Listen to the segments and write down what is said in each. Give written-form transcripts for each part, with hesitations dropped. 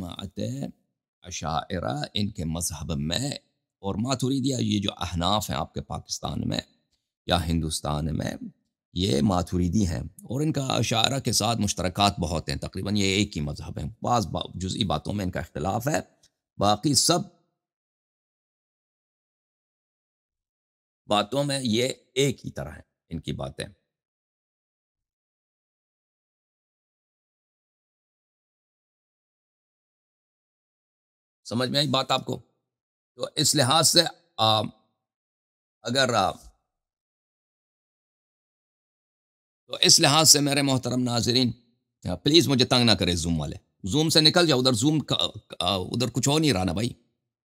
جماعت اشاعرہ ان کے مذہب میں اور ماتوریدیہ یہ جو احناف ہیں آپ کے پاکستان میں یا ہندوستان میں یہ ماتوریدی ہیں اور ان کا اشاعرہ کے ساتھ مشترکات بہت ہیں، تقریباً یہ ایک ہی مذہب ہیں، بعض جزئی باتوں میں ان کا اختلاف ہے، باقی سب باتوں میں یہ ایک ہی طرح ہیں ان کی باتیں۔ سمجھ میں آئی بات آپ کو؟ تو اس لحاظ سے اگر تو اس لحاظ سے میرے محترم ناظرین پلیز مجھے تنگ نہ کرے زوم والے، زوم سے نکل جاؤ، ادھر زوم ادھر کچھ ہو نہیں رہا نا بھائی،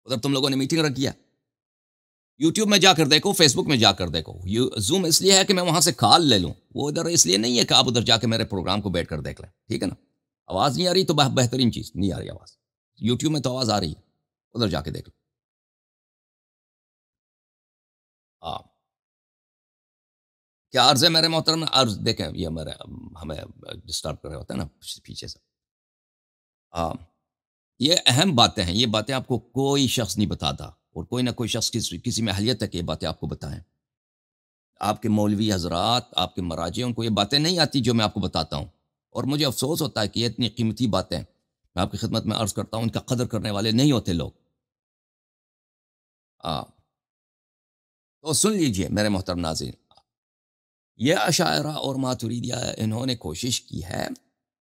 ادھر تم لوگوں نے میٹنگ رکھی ہے، یوٹیوب میں جا کر دیکھو، فیس بک میں جا کر دیکھو، زوم اس لیے ہے کہ میں وہاں سے کال لے لوں، وہ ادھر اس لیے نہیں ہے کہ آپ ادھر جا کے میرے پروگرام کو بیٹھ کر دیکھ لیں، ٹھیک ہے نا؟ آواز نہیں آ رہی تو بہترین چیز، نہیں آ رہی آواز، یوٹیوب میں تو آواز آ رہی ہے، ادھر جا کے دیکھ لو۔ ہاں کیا عرض ہے میرے محترم؟ عرض دیکھیں یہ میرے ہمیں ڈسٹرب کر رہے ہوتے ہیں نا پیچھے سے۔ ہاں یہ اہم باتیں ہیں، یہ باتیں آپ کو کوئی شخص نہیں بتاتا، اور کوئی نہ کوئی شخص کسی میں اہلیت ہے کہ یہ باتیں آپ کو بتائیں۔ آپ کے مولوی حضرات، آپ کے مراجع، ان کو یہ باتیں نہیں آتی جو میں آپ کو بتاتا ہوں، اور مجھے افسوس ہوتا ہے کہ یہ اتنی قیمتی باتیں میں آپ کی خدمت میں عرض کرتا ہوں، ان کا قدر کرنے والے نہیں ہوتے لوگ۔ تو سن لیجئے میرے محترم ناظرین، یہ اشاعرہ اور ماتوریدیہ انہوں نے کوشش کی ہے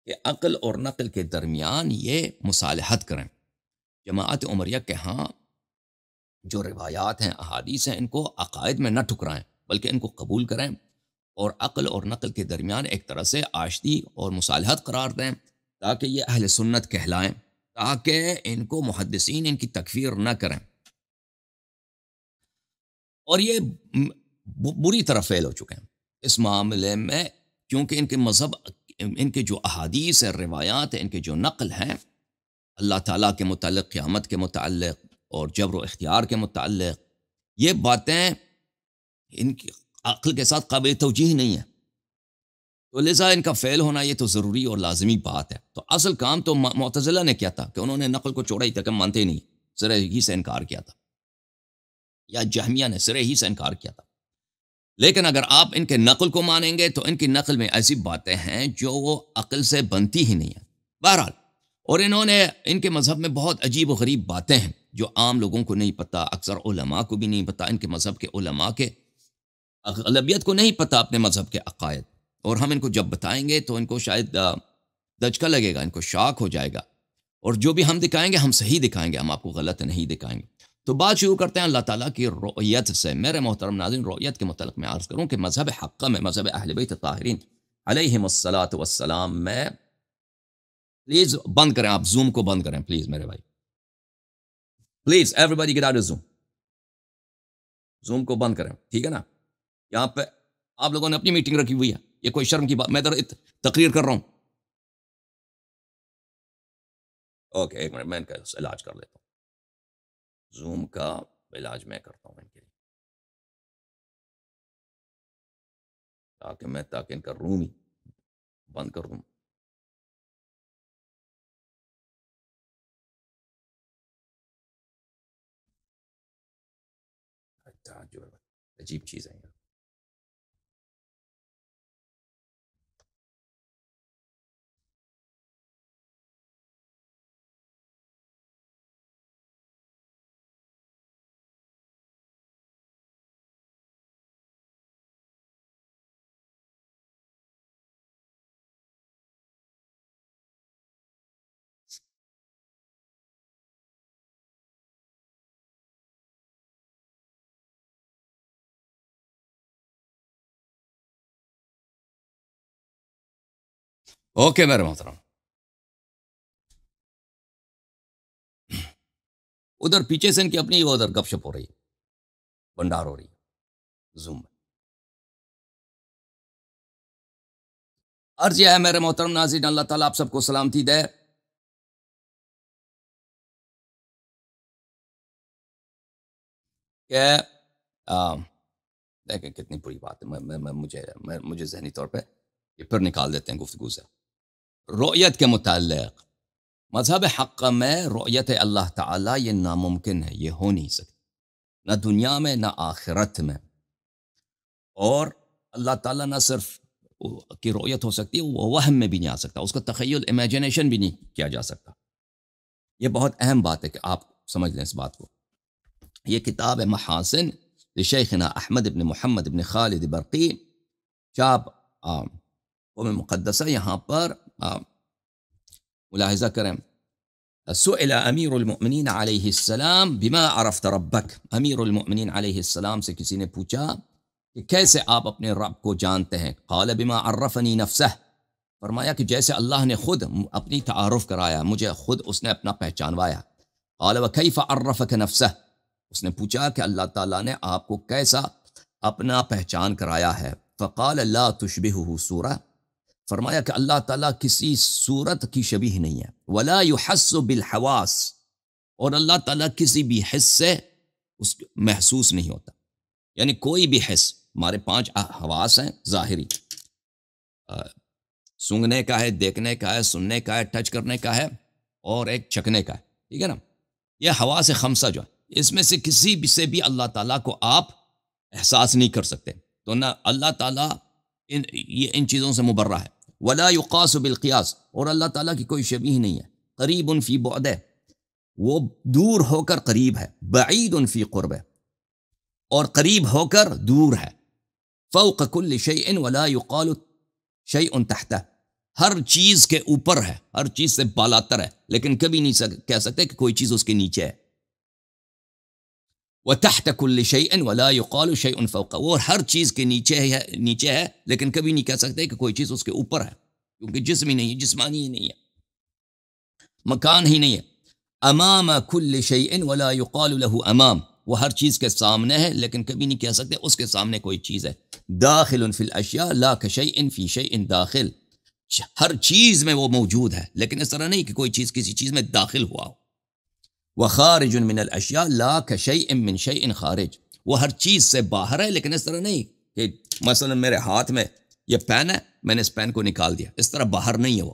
کہ عقل اور نقل کے درمیان یہ مصالحت کریں۔ جماعت عمریہ کے ہاں جو روایات ہیں، احادیث ہیں، ان کو عقائد میں نہ ٹھکرائیں بلکہ ان کو قبول کریں اور عقل اور نقل کے درمیان ایک طرح سے آشتی اور مصالحت قرار دیں، تاکہ یہ اہل سنت کہلائیں، تاکہ ان کو محدثین ان کی تکفیر نہ کریں۔ اور یہ بری طرح فیل ہو چکے ہیں اس معاملے میں، کیونکہ ان کے مذہب، ان کے جو احادیث ہیں، روایات ہیں، ان کے جو نقل ہیں اللہ تعالیٰ کے متعلق، قیامت کے متعلق اور جبر و اختیار کے متعلق، یہ باتیں ان کی عقل کے ساتھ قابل توجیہ نہیں ہے، تو لذا ان کا فیل ہونا یہ تو ضروری اور لازمی بات ہے۔ تو اصل کام تو معتزلہ نے کیا تھا کہ انہوں نے نقل کو چھوڑا ہی تھا، کہ مانتے ہی نہیں، سرے ہی سے انکار کیا تھا، یا جہمیہ نے سرے ہی سے انکار کیا تھا۔ لیکن اگر آپ ان کے نقل کو مانیں گے تو ان کی نقل میں ایسی باتیں ہیں جو وہ عقل سے بنتی ہی نہیں ہیں۔ بہرحال، اور انہوں نے ان کے مذہب میں بہت عجیب و غریب باتیں ہیں جو عام لوگوں کو نہیں پتہ، اکثر علماء کو بھی نہیں پتہ، ان کے مذہب کے علماء کے اغلبیت کو نہیں پتہ اپنے مذہب کے عقائد، اور ہم ان کو جب بتائیں گے تو ان کو شاید دھچکا لگے گا، ان کو شاک ہو جائے گا، اور جو بھی ہم دکھائیں گے ہم صحیح دکھائیں گے، ہم آپ کو غلط نہیں دکھائیں گے۔ تو بات شروع کرتے ہیں اللہ تعالیٰ کی رؤیت سے۔ میرے محترم ناظرین، رؤیت کے متعلق میں عرض کروں کہ مذہب حقہ میں، مذہب اہل بیت طاہرین علیہم الصلاۃ والسلام میں، پلیز بند کریں، آپ زوم کو بند کریں پلیز میرے بھائی، please everybody get out of Zoom, Zoom کو بند کریں، ٹھیک ہے نا؟ یہاں پہ آپ لوگوں نے اپنی میٹنگ رکھی ہوئی ہے، یہ کوئی شرم کی بات؟ میں ادھر تقریر کر رہا ہوں۔ اوکے ایک منٹ، میں ان کا علاج کر لیتا ہوں، زوم کا علاج میں کرتا ہوں ان کے لیے، تاکہ ان کا روم ہی بند کر دوں۔ اچھا جو عجیب چیز ہے یار۔ اوکے میرے محترم، ادھر پیچھے سے ان کی اپنی ادھر گپ شپ ہو رہی ہے، بنڈار ہو رہی ہے زوم میں۔ عرض یہ ہے میرے محترم ناظرین، اللہ تعالیٰ آپ سب کو سلامتی دے، کہ دیکھیں کتنی بری بات ہے، مجھے ذہنی طور پہ یہ پھر نکال دیتے ہیں گفتگو سے۔ رؤیت کے متعلق مذہب حق میں رؤیت اللہ تعالیٰ یہ ناممکن ہے، یہ ہو نہیں سکتی، نہ دنیا میں نہ آخرت میں. اور اللہ تعالیٰ نہ صرف کی رؤیت ہو سکتی ہے، وہ وہم میں بھی نہیں آ سکتا، اس کا تخیل امیجنیشن بھی نہیں کیا جا سکتا. یہ بہت اہم بات ہے کہ آپ سمجھ لیں اس بات کو. یہ کتاب ہے محاسن لشیخنا احمد ابن محمد ابن خالد برقی، چاپ قوم مقدسہ. یہاں پر ملاحظہ کریں، سئل امیر المؤمنین علیہ السلام بما عرفت ربک، امیر المؤمنین علیہ السلام سے کسی نے پوچھا کہ کیسے آپ اپنے رب کو جانتے ہیں؟ قال بما عرفنی نفسہ، فرمایا کہ جیسے اللہ نے خود اپنی تعارف کرایا، مجھے خود اس نے اپنا پہچانوایا. قال وکیف عرفک نفسہ، اس نے پوچھا کہ اللہ تعالیٰ نے آپ کو کیسا اپنا پہچان کرایا ہے؟ فقال لا تشبہہ صورہ، فرمایا کہ اللہ تعالیٰ کسی صورت کی شبیہ نہیں ہے. ولا یحس بالحواس، اور اللہ تعالیٰ کسی بھی حس سے اس محسوس نہیں ہوتا. یعنی کوئی بھی حس، ہمارے 5 حواس ہیں ظاہری، سونگنے کا ہے، دیکھنے کا ہے، سننے کا ہے، ٹچ کرنے کا ہے، اور ایک چکھنے کا ہے، ٹھیک ہے نا. یہ حواس خمسہ جو ہے، اس میں سے کسی بھی سے بھی اللہ تعالیٰ کو آپ احساس نہیں کر سکتے. تو نہ اللہ تعالیٰ ان چیزوں سے مبرہ ہے. ولا یقاس بالقیاس، اور اللہ تعالیٰ کی کوئی شبیہ نہیں ہے. قریب فی بعدہ، وہ دور ہو کر قریب ہے. بعید فی قربہ، اور قریب ہو کر دور ہے. فوق کل شیء ولا یقال شیء تحتہ، ہر چیز کے اوپر ہے، ہر چیز سے بالاتر ہے، لیکن کبھی نہیں کہہ سکتے کہ کوئی چیز اس کے نیچے ہے. وتحت كل شيء ولا يقال شيء فوق، وہ ہر چیز کے نیچے ہے لیکن کبھی نہیں کہہ سکتے کہ کوئی چیز اس کے اوپر ہے، کیونکہ جسم ہی نہیں ہے، جسمانی ہی نہیں ہے، مکان ہی نہیں ہے. امام كل شيء ولا يقال له امام، وہ ہر چیز کے سامنے ہے لیکن کبھی نہیں کہہ سکتے اس کے سامنے کوئی چیز ہے. داخل في الاشیاء لا كشيء في شيء داخل، ہر چیز میں وہ موجود ہے لیکن اس طرح نہیں کہ کوئی چیز کسی چیز میں داخل ہوا ہو. وخارج من الاشیاء لا كشيء من شيء خارج، وہ ہر چیز سے باہر ہے لیکن اس طرح نہیں کہ مثلا میرے ہاتھ میں یہ پین ہے، میں نے اس پین کو نکال دیا، اس طرح باہر نہیں ہے وہ.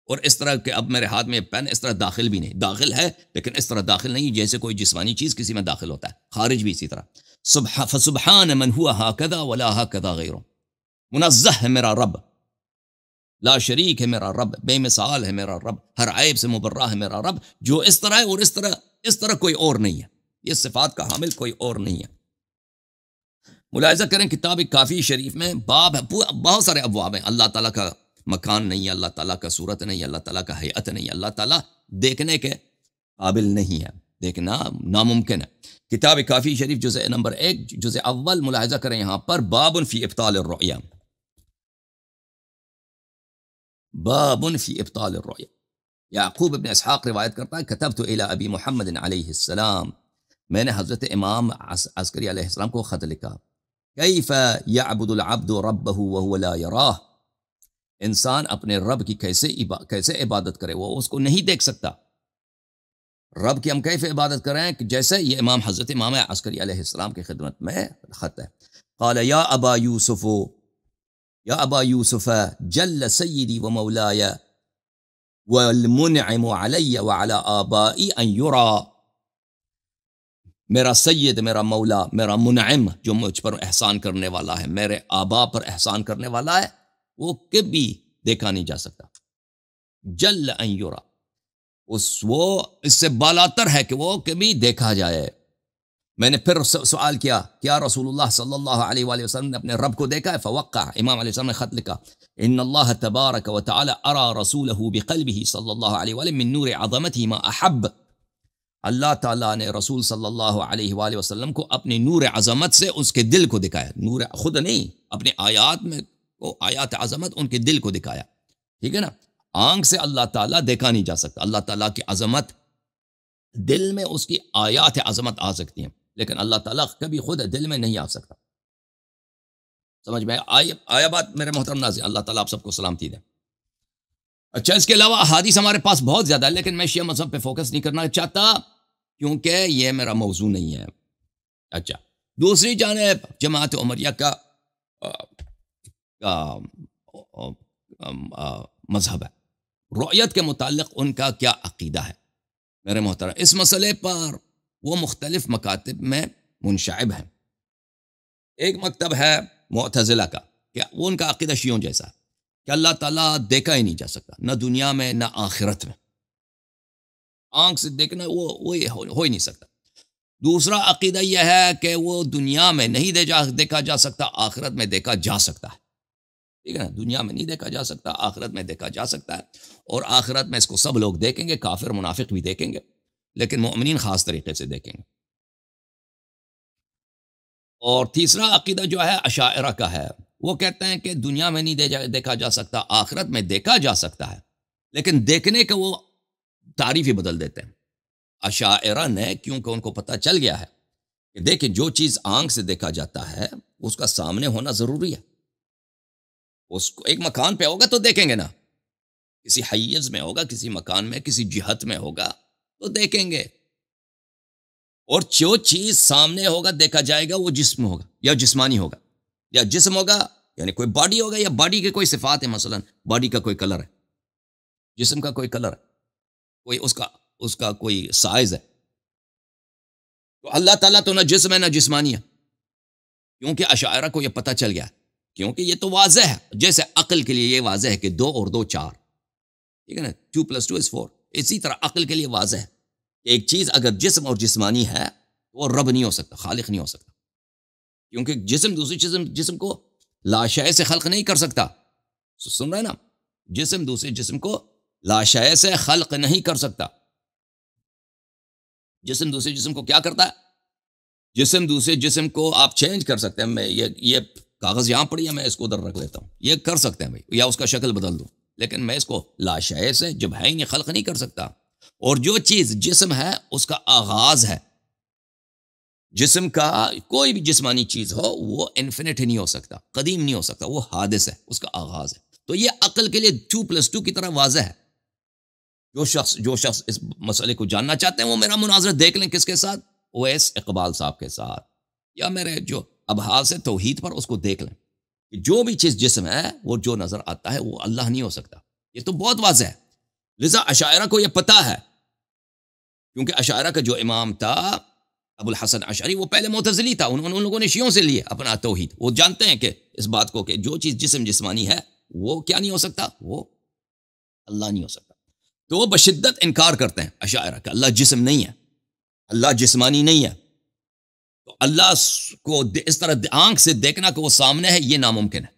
اور اس طرح کہ اب میرے ہاتھ میں یہ پین، اس طرح داخل بھی نہیں، داخل ہے لیکن اس طرح داخل نہیں جیسے کوئی جسمانی چیز کسی میں داخل ہوتا ہے. خارج بھی اسی طرح. فسبحان من هو هكذا ولا هكذا غیره، منزہ ہے میرا رب، لا شریک ہے میرا رب، بے مثال ہے میرا رب، ہر عیب سے مبرہ ہے میرا رب، جو اس طرح ہے اور اس طرح کوئی اور نہیں ہے، یہ صفات کا حامل کوئی اور نہیں ہے. ملاحظہ کریں کتاب کافی شریف میں باب ہے، بہت سارے ابواب ہیں. اللہ تعالیٰ کا مکان نہیں ہے، اللہ تعالیٰ کا صورت نہیں ہے، اللہ تعالیٰ کا ہیئت نہیں ہے، اللہ تعالیٰ دیکھنے کے قابل نہیں ہے، دیکھنا ناممکن ہے. کتاب کافی شریف جزء نمبر 1 جزء اول، ملاحظہ کریں یہاں پر باب فی ابطال الرؤیا، باب فی ابطال الرؤیا. یعقوب ابن اسحاق روایت کرتا ہے کتبت الی ابی محمد علیہ السلام، میں نے حضرت امام عسکری علیہ السلام کو خط لکھا. کیف یعبد العبد ربہ وهو لا یراہ، انسان اپنے رب کی کیسے عبادت کرے، وہ اس کو نہیں دیکھ سکتا. رب کی ہم کیسے عبادت کریں کہ جیسے یہ حضرت امام عسکری علیہ السلام کی خدمت میں خط ہے. قال یا ابا یوسف جل سیدی و مولاي والمنعم علی وعلى آبائی ان یرا، میرا سید، میرا مولا، میرا منعم جو مجھ پر احسان کرنے والا ہے، میرے آبا پر احسان کرنے والا ہے، وہ کبھی دیکھا نہیں جا سکتا. جل ان یرا، وہ اس سے بالاتر ہے کہ وہ کبھی دیکھا جائے. میں نے پھر سوال کیا رسول اللہ صلی اللہ علیہ وآلہ وسلم نے اپنے رب کو دیکھا ہے؟ فوقع، امام علیہ السلام نے خط لکھا، ان اللہ تبارک و تعالی ارى رسولہ بقلبہ صلی اللہ علیہ وآلہ من نور عظمتہ ما احب، اللہ تعالیٰ نے رسول صلی اللہ علیہ وآلہ وسلم کو اپنے نور عظمت سے اس کے دل کو دکھایا. نور خود نہیں، اپنے آیات میں وہ آیات عظمت ان کے دل کو دکھایا، ٹھیک ہے نا. آنکھ سے اللہ تعالیٰ دیکھا نہیں جا سکتا، اللہ تعالیٰ کی عظمت دل میں اس کی آیات عظمت آ سکتی ہیں لیکن اللہ تعالیٰ کبھی خود دل میں نہیں آ سکتا. سمجھ میں آیا بات میرے محترم ناظرین؟ اللہ تعالیٰ آپ سب کو سلامتی دے. اچھا، اس کے علاوہ احادیث ہمارے پاس بہت زیادہ ہے لیکن میں شیعہ مذہب پہ فوکس نہیں کرنا چاہتا کیونکہ یہ میرا موضوع نہیں ہے. اچھا، دوسری جانب جماعت عمریہ کا مذہب ہے، رؤیت کے متعلق ان کا کیا عقیدہ ہے میرے محترم. اس مسئلے پر وہ مختلف مکاتب میں منشعب ہیں. ایک مکتب ہے معتزلہ کا کہ وہ ان کا عقیدہ شیعوں جیسا ہے کہ اللہ تعالیٰ دیکھا ہی نہیں جا سکتا، نہ دنیا میں نہ آخرت میں. آنکھ سے دیکھنا وہ ہو ہی نہیں سکتا. دوسرا عقیدہ یہ ہے کہ وہ دنیا میں نہیں دیکھا جا سکتا، آخرت میں دیکھا جا سکتا ہے. ٹھیک ہے نا، دنیا میں نہیں دیکھا جا سکتا، آخرت میں دیکھا جا سکتا ہے. اور آخرت میں اس کو سب لوگ دیکھیں گے، کافر منافق بھی دیکھیں گے، لیکن مومنین خاص طریقے سے دیکھیں گے. اور تیسرا عقیدہ جو ہے اشاعرہ کا ہے. وہ کہتے ہیں کہ دنیا میں نہیں دیکھا جا سکتا، آخرت میں دیکھا جا سکتا ہے، لیکن دیکھنے کا وہ تعریف ہی بدل دیتے ہیں. اشاعرہ نے، کیونکہ ان کو پتہ چل گیا ہے کہ دیکھیں جو چیز آنکھ سے دیکھا جاتا ہے اس کا سامنے ہونا ضروری ہے. اس کو ایک مکان پہ ہوگا تو دیکھیں گے نا، کسی حیز میں ہوگا، کسی مکان میں، کسی جہت میں ہوگا تو دیکھیں گے. اور جو چیز سامنے ہوگا دیکھا جائے گا وہ جسم ہوگا یا جسمانی ہوگا یا جسم ہوگا، یعنی کوئی باڈی ہوگا یا باڈی کے کوئی صفات ہے. مثلا باڈی کا کوئی کلر ہے، جسم کا کوئی کلر ہے، کوئی اس کا کوئی سائز ہے. تو اللہ تعالیٰ تو نہ جسم ہے نہ جسمانی ہے، کیونکہ اشاعرہ کو یہ پتہ چل گیا. کیونکہ یہ تو واضح ہے، جیسے عقل کے لیے یہ واضح ہے کہ 2 اور 2 4. ٹھیک ہے نا، 2 + 2 = 4. اسی طرح عقل کے لیے واضح ہے کہ ایک چیز اگر جسم اور جسمانی ہے تو وہ رب نہیں ہو سکتا، خالق نہیں ہو سکتا. کیونکہ جسم دوسری جسم کو لاشے سے خلق نہیں کر سکتا. سن رہے نا، جسم دوسرے جسم کو لاشے سے خلق نہیں کر سکتا. جسم دوسرے جسم کو کیا کرتا ہے؟ جسم دوسرے جسم کو آپ چینج کر سکتے ہیں. میں یہ کاغذ یہاں پڑی ہے، میں اس کو ادھر رکھ لیتا ہوں، یہ کر سکتے ہیں بھائی، یا اس کا شکل بدل دوں، لیکن میں اس کو لاشے سے جب ہے ہی نہیں خلق نہیں کر سکتا. اور جو چیز جسم ہے اس کا آغاز ہے. جسم کا کوئی بھی جسمانی چیز ہو وہ انفینٹ نہیں ہو سکتا، قدیم نہیں ہو سکتا، وہ حادث ہے، اس کا آغاز ہے. تو یہ عقل کے لیے 2 + 2 کی طرح واضح ہے. جو شخص اس مسئلے کو جاننا چاہتے ہیں وہ میرا مناظرہ دیکھ لیں. کس کے ساتھ؟ اویس اقبال صاحب کے ساتھ، یا میرے جو ابحاث توحید پر، اس کو دیکھ لیں کہ جو بھی چیز جسم ہے وہ جو نظر آتا ہے وہ اللہ نہیں ہو سکتا. یہ تو بہت واضح ہے. لذا اشاعرہ کو یہ پتہ ہے، کیونکہ اشاعرہ کا جو امام تھا ابو الحسن اشعری، وہ پہلے معتزلی تھا. ان لوگوں نے شیعوں سے لیے اپنا توحید. وہ جانتے ہیں کہ اس بات کو کہ جو چیز جسمانی ہے وہ کیا نہیں ہو سکتا، وہ اللہ نہیں ہو سکتا. تو وہ بشدت انکار کرتے ہیں اشاعرہ کا، اللہ جسم نہیں ہے، اللہ جسمانی نہیں ہے. تو اللہ کو اس طرح آنکھ سے دیکھنا کہ وہ سامنے ہے، یہ ناممکن ہے.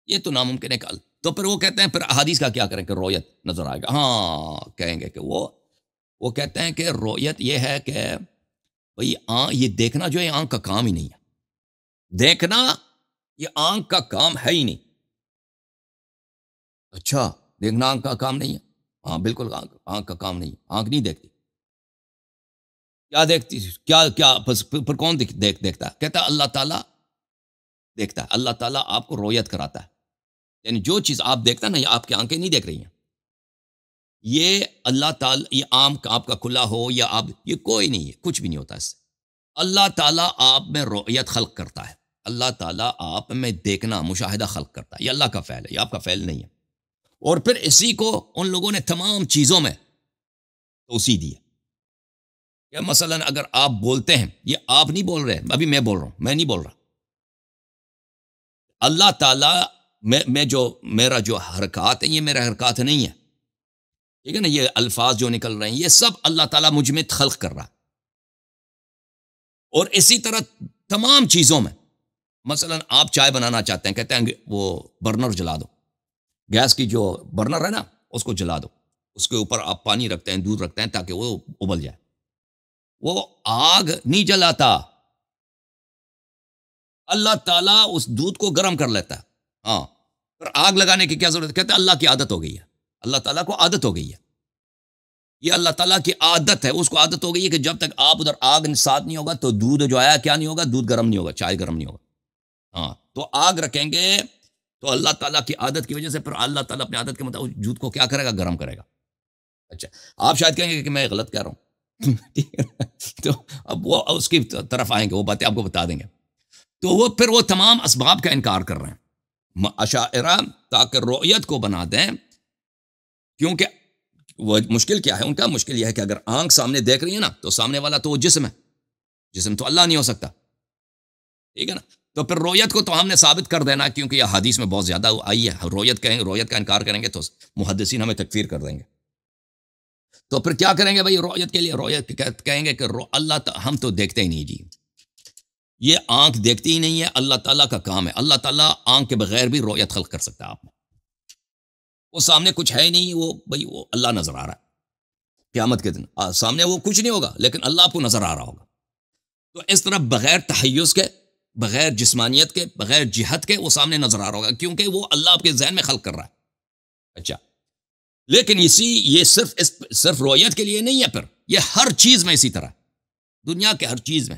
یہ تو ناممکن ہے. تو پھر وہ کہتے ہیں پھر احادیث کا کیا کریں کہ رؤیت نظر آئے گا. ہاں کہیں گے کہ وہ کہتے ہیں کہ رؤیت یہ ہے کہ بھئی یہ دیکھنا جو ہے آنکھ کا کام ہی نہیں ہے. دیکھنا یہ آنکھ کا کام ہے ہی نہیں. اچھا، دیکھنا آنکھ کا کام نہیں ہے؟ ہاں بالکل، آنکھ کا کام نہیں ہے. آنکھ نہیں دیکھتی. کیا دیکھتی؟ کیا پھر کون دیکھتا ہے؟ کہتا ہے اللہ تعالیٰ دیکھتا ہے. اللہ تعالیٰ آپ کو رؤیت کراتا ہے. یعنی جو چیز آپ دیکھتا نا، یہ آپ کی آنکھیں نہیں دیکھ رہی ہیں. یہ اللہ تعالیٰ، یہ آپ کا کھلا ہو یا آپ، یہ کوئی نہیں ہے، کچھ بھی نہیں ہوتا اس سے. اللہ تعالیٰ آپ میں رؤیت خلق کرتا ہے. اللہ تعالیٰ آپ میں دیکھنا، مشاہدہ خلق کرتا ہے. یہ اللہ کا فعل ہے، یہ آپ کا فعل نہیں ہے. اور پھر اسی کو ان لوگوں نے تمام چیزوں میں توسیع دی ہے. کہ مثلا اگر آپ بولتے ہیں، یہ آپ نہیں بول رہے، ابھی میں بول رہا ہوں، میں نہیں بول رہا. اللہ تعالیٰ میں جو میرا جو حرکات ہیں، یہ میرے حرکات نہیں ہے. ٹھیک ہے نا، یہ الفاظ جو نکل رہے ہیں یہ سب اللہ تعالیٰ مجھ میں خلق کر رہا ہے. اور اسی طرح تمام چیزوں میں، مثلا آپ چائے بنانا چاہتے ہیں، کہتے ہیں وہ برنر جلا دو، گیس کی جو برنر ہے نا اس کو جلا دو. اس کے اوپر آپ پانی رکھتے ہیں، دودھ رکھتے ہیں تاکہ وہ ابل جائے. وہ آگ نہیں جلاتا، اللہ تعالیٰ اس دودھ کو گرم کر لیتا ہے. ہاں، پھر آگ لگانے کی کیا ضرورت؟ کہتے ہیں اللہ کی عادت ہو گئی ہے. اللہ تعالیٰ کو عادت ہو گئی ہے. یہ اللہ تعالیٰ کی عادت ہے، اس کو عادت ہو گئی ہے کہ جب تک آپ ادھر آگ ساتھ نہیں ہوگا تو دودھ جو آیا کیا نہیں ہوگا، دودھ گرم نہیں ہوگا، چائے گرم نہیں ہوگا. ہاں، تو آگ رکھیں گے تو اللہ تعالیٰ کی عادت کی وجہ سے پھر اللہ تعالیٰ اپنی عادت کے مطابق دودھ کو کیا کرے گا، گرم کرے گا. اچھا، آپ شاید کہیں گے کہ میں غلط کہہ رہا ہوں. تو اب وہ اس کی طرف آئیں گے، وہ باتیں آپ کو بتا دیں گے. تو وہ پھر وہ تمام اسباب کا انکار کر رہے ہیں اشاعرہ، تاکہ رؤیت کو بنا دیں کیونکہ وہ مشکل کیا ہے ان کا؟ مشکل یہ ہے کہ اگر آنکھ سامنے دیکھ رہی ہے نا تو سامنے والا تو وہ جسم ہے، جسم تو اللہ نہیں ہو سکتا، ٹھیک ہے نا؟ تو پھر رویت کو تو ہم نے ثابت کر دینا، کیونکہ یہ حدیث میں بہت زیادہ آئی ہے. رویت کہیں، رویت کا انکار کریں گے تو محدثین ہمیں تکفیر کر دیں گے. تو پھر کیا کریں گے بھائی رویت کے لیے؟ رویت کہیں گے کہ ہم تو دیکھتے ہی نہیں جی، یہ آنکھ دیکھتی ہی نہیں ہے، اللہ تعالیٰ کا کام ہے. اللہ تعالیٰ آنکھ کے بغیر بھی رویت خلق کر سکتا ہے. آپ وہ سامنے کچھ ہے ہی نہیں، وہ اللہ نظر آ رہا ہے. قیامت کے دن سامنے وہ کچھ نہیں ہوگا، لیکن اللہ آپ کو نظر آ رہا ہوگا. تو اس طرح بغیر تحیز کے، بغیر جسمانیت کے، بغیر جہت کے وہ سامنے نظر آ رہا ہوگا، کیونکہ وہ اللہ آپ کے ذہن میں خلق کر رہا ہے. اچھا، لیکن یہ صرف رویت کے لیے نہیں ہے، پھر یہ ہر چیز میں اسی طرح، دنیا کے ہر چیز میں.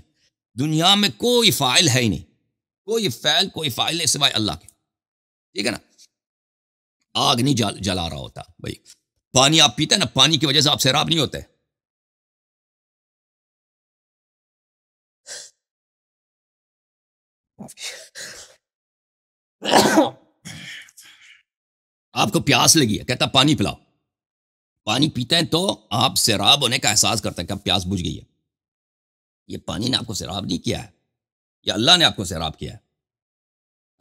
دنیا میں کوئی فاعل ہے ہی نہیں، کوئی فاعل نہیں سوائے اللہ کے، ٹھیک ہے نا؟ آگ نہیں جلا رہا ہوتا بھائی. پانی آپ پیتے ہیں نا، پانی کی وجہ سے آپ سیراب نہیں ہوتے. آپ کو پیاس لگی ہے، کہتا پانی پلاؤ. پانی پیتے ہیں تو آپ سیراب ہونے کا احساس کرتے ہیں کہ اب پیاس بجھ گئی ہے. یہ پانی نے آپ کو سیراب نہیں کیا ہے، یہ اللہ نے آپ کو سیراب کیا ہے.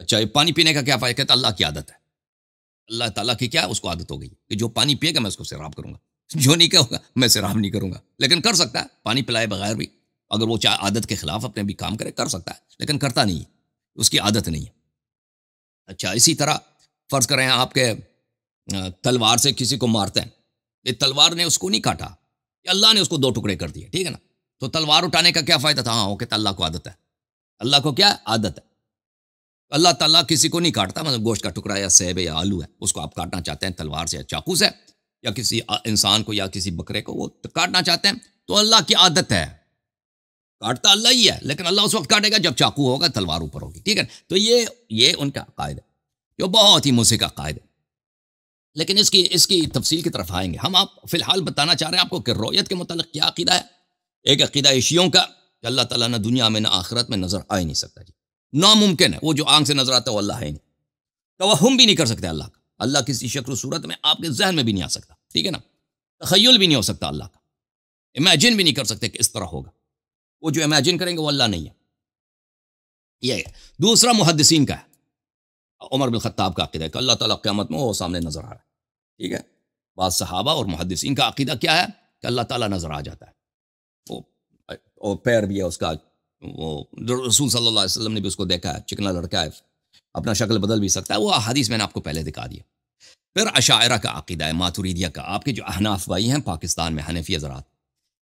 اچھا، یہ پانی پینے کا کیا فائدہ؟ کہتا اللہ کی عادت ہے. اللہ تعالیٰ کی کیا ہے؟ اس کو عادت ہو گئی کہ جو پانی پیے گا میں اس کو سیراب کروں گا، جو نہیں کہوں گا میں سیراب نہیں کروں گا. لیکن کر سکتا ہے پانی پلائے بغیر بھی، اگر وہ چاہے عادت کے خلاف اپنے بھی کام کرے کر سکتا ہے، لیکن کرتا نہیں ہے، اس کی عادت نہیں ہے. اچھا، اسی طرح فرض کریں آپ کے تلوار سے کسی کو مارتے ہیں، یہ تلوار نے اس کو نہیں کاٹا، اللہ نے اس کو دو ٹکڑے کر دیے، ٹھیک ہے نا؟ تو تلوار اٹھانے کا کیا فائدہ تھا؟ ہاں، وہ کہتا اللہ کو عادت ہے. اللہ کو کیا عادت ہے؟ اللہ تعالیٰ کسی کو نہیں کاٹتا. مطلب گوشت کا ٹکڑا یا سیب ہے یا آلو ہے، اس کو آپ کاٹنا چاہتے ہیں تلوار سے یا چاقو سے، یا کسی انسان کو یا کسی بکرے کو وہ کاٹنا چاہتے ہیں، تو اللہ کی عادت ہے، کاٹتا اللہ ہی ہے، لیکن اللہ اس وقت کاٹے گا جب چاقو ہوگا، تلوار اوپر ہوگی، ٹھیک ہے؟ تو یہ ان کا عقائد ہے، جو بہت ہی موسیقی کا عقائد ہے. لیکن اس کی تفصیل کی طرف آئیں گے. ہم آپ فی الحال بتانا چاہ رہے ہیں آپ کو کہ رویت کے متعلق کیا عقیدہ ہے. ایک عقیدہ شیعوں کا کہ اللہ تعالیٰ نہ دنیا میں نہ آخرت میں نظر آ ہی نہیں سکتا جی، ناممکن ہے. وہ جو آنکھ سے نظر آتا ہے وہ اللہ ہے نہیں، توہم بھی نہیں کر سکتے اللہ کا. اللہ کسی شکل و صورت میں آپ کے ذہن میں بھی نہیں آ سکتا، ٹھیک ہے نا؟ تخیل بھی نہیں ہو سکتا اللہ کا، امیجن بھی نہیں کر سکتے کہ اس طرح ہوگا. وہ جو امیجن کریں گے وہ اللہ نہیں ہے. یہ ہے. دوسرا محدثین کا ہے، عمر بن خطاب کا عقیدہ ہے کہ اللہ تعالیٰ قیامت میں وہ سامنے نظر آ رہا ہے، ٹھیک ہے؟ بعض صحابہ اور محدثین کا عقیدہ کیا ہے کہ اللہ تعالیٰ نظر آ جاتا ہے. وہ پیر بھی ہے اس کا، وہ رسول صلی اللہ علیہ وسلم نے بھی اس کو دیکھا ہے، چکنا لڑکا ہے، اپنا شکل بدل بھی سکتا ہے. وہ حدیث میں نے آپ کو پہلے دکھا دیا. پھر اشاعرہ کا عقیدہ ہے، ماتوریدیہ کا. آپ کے جو احناف بھائی ہیں پاکستان میں، حنفی حضرات،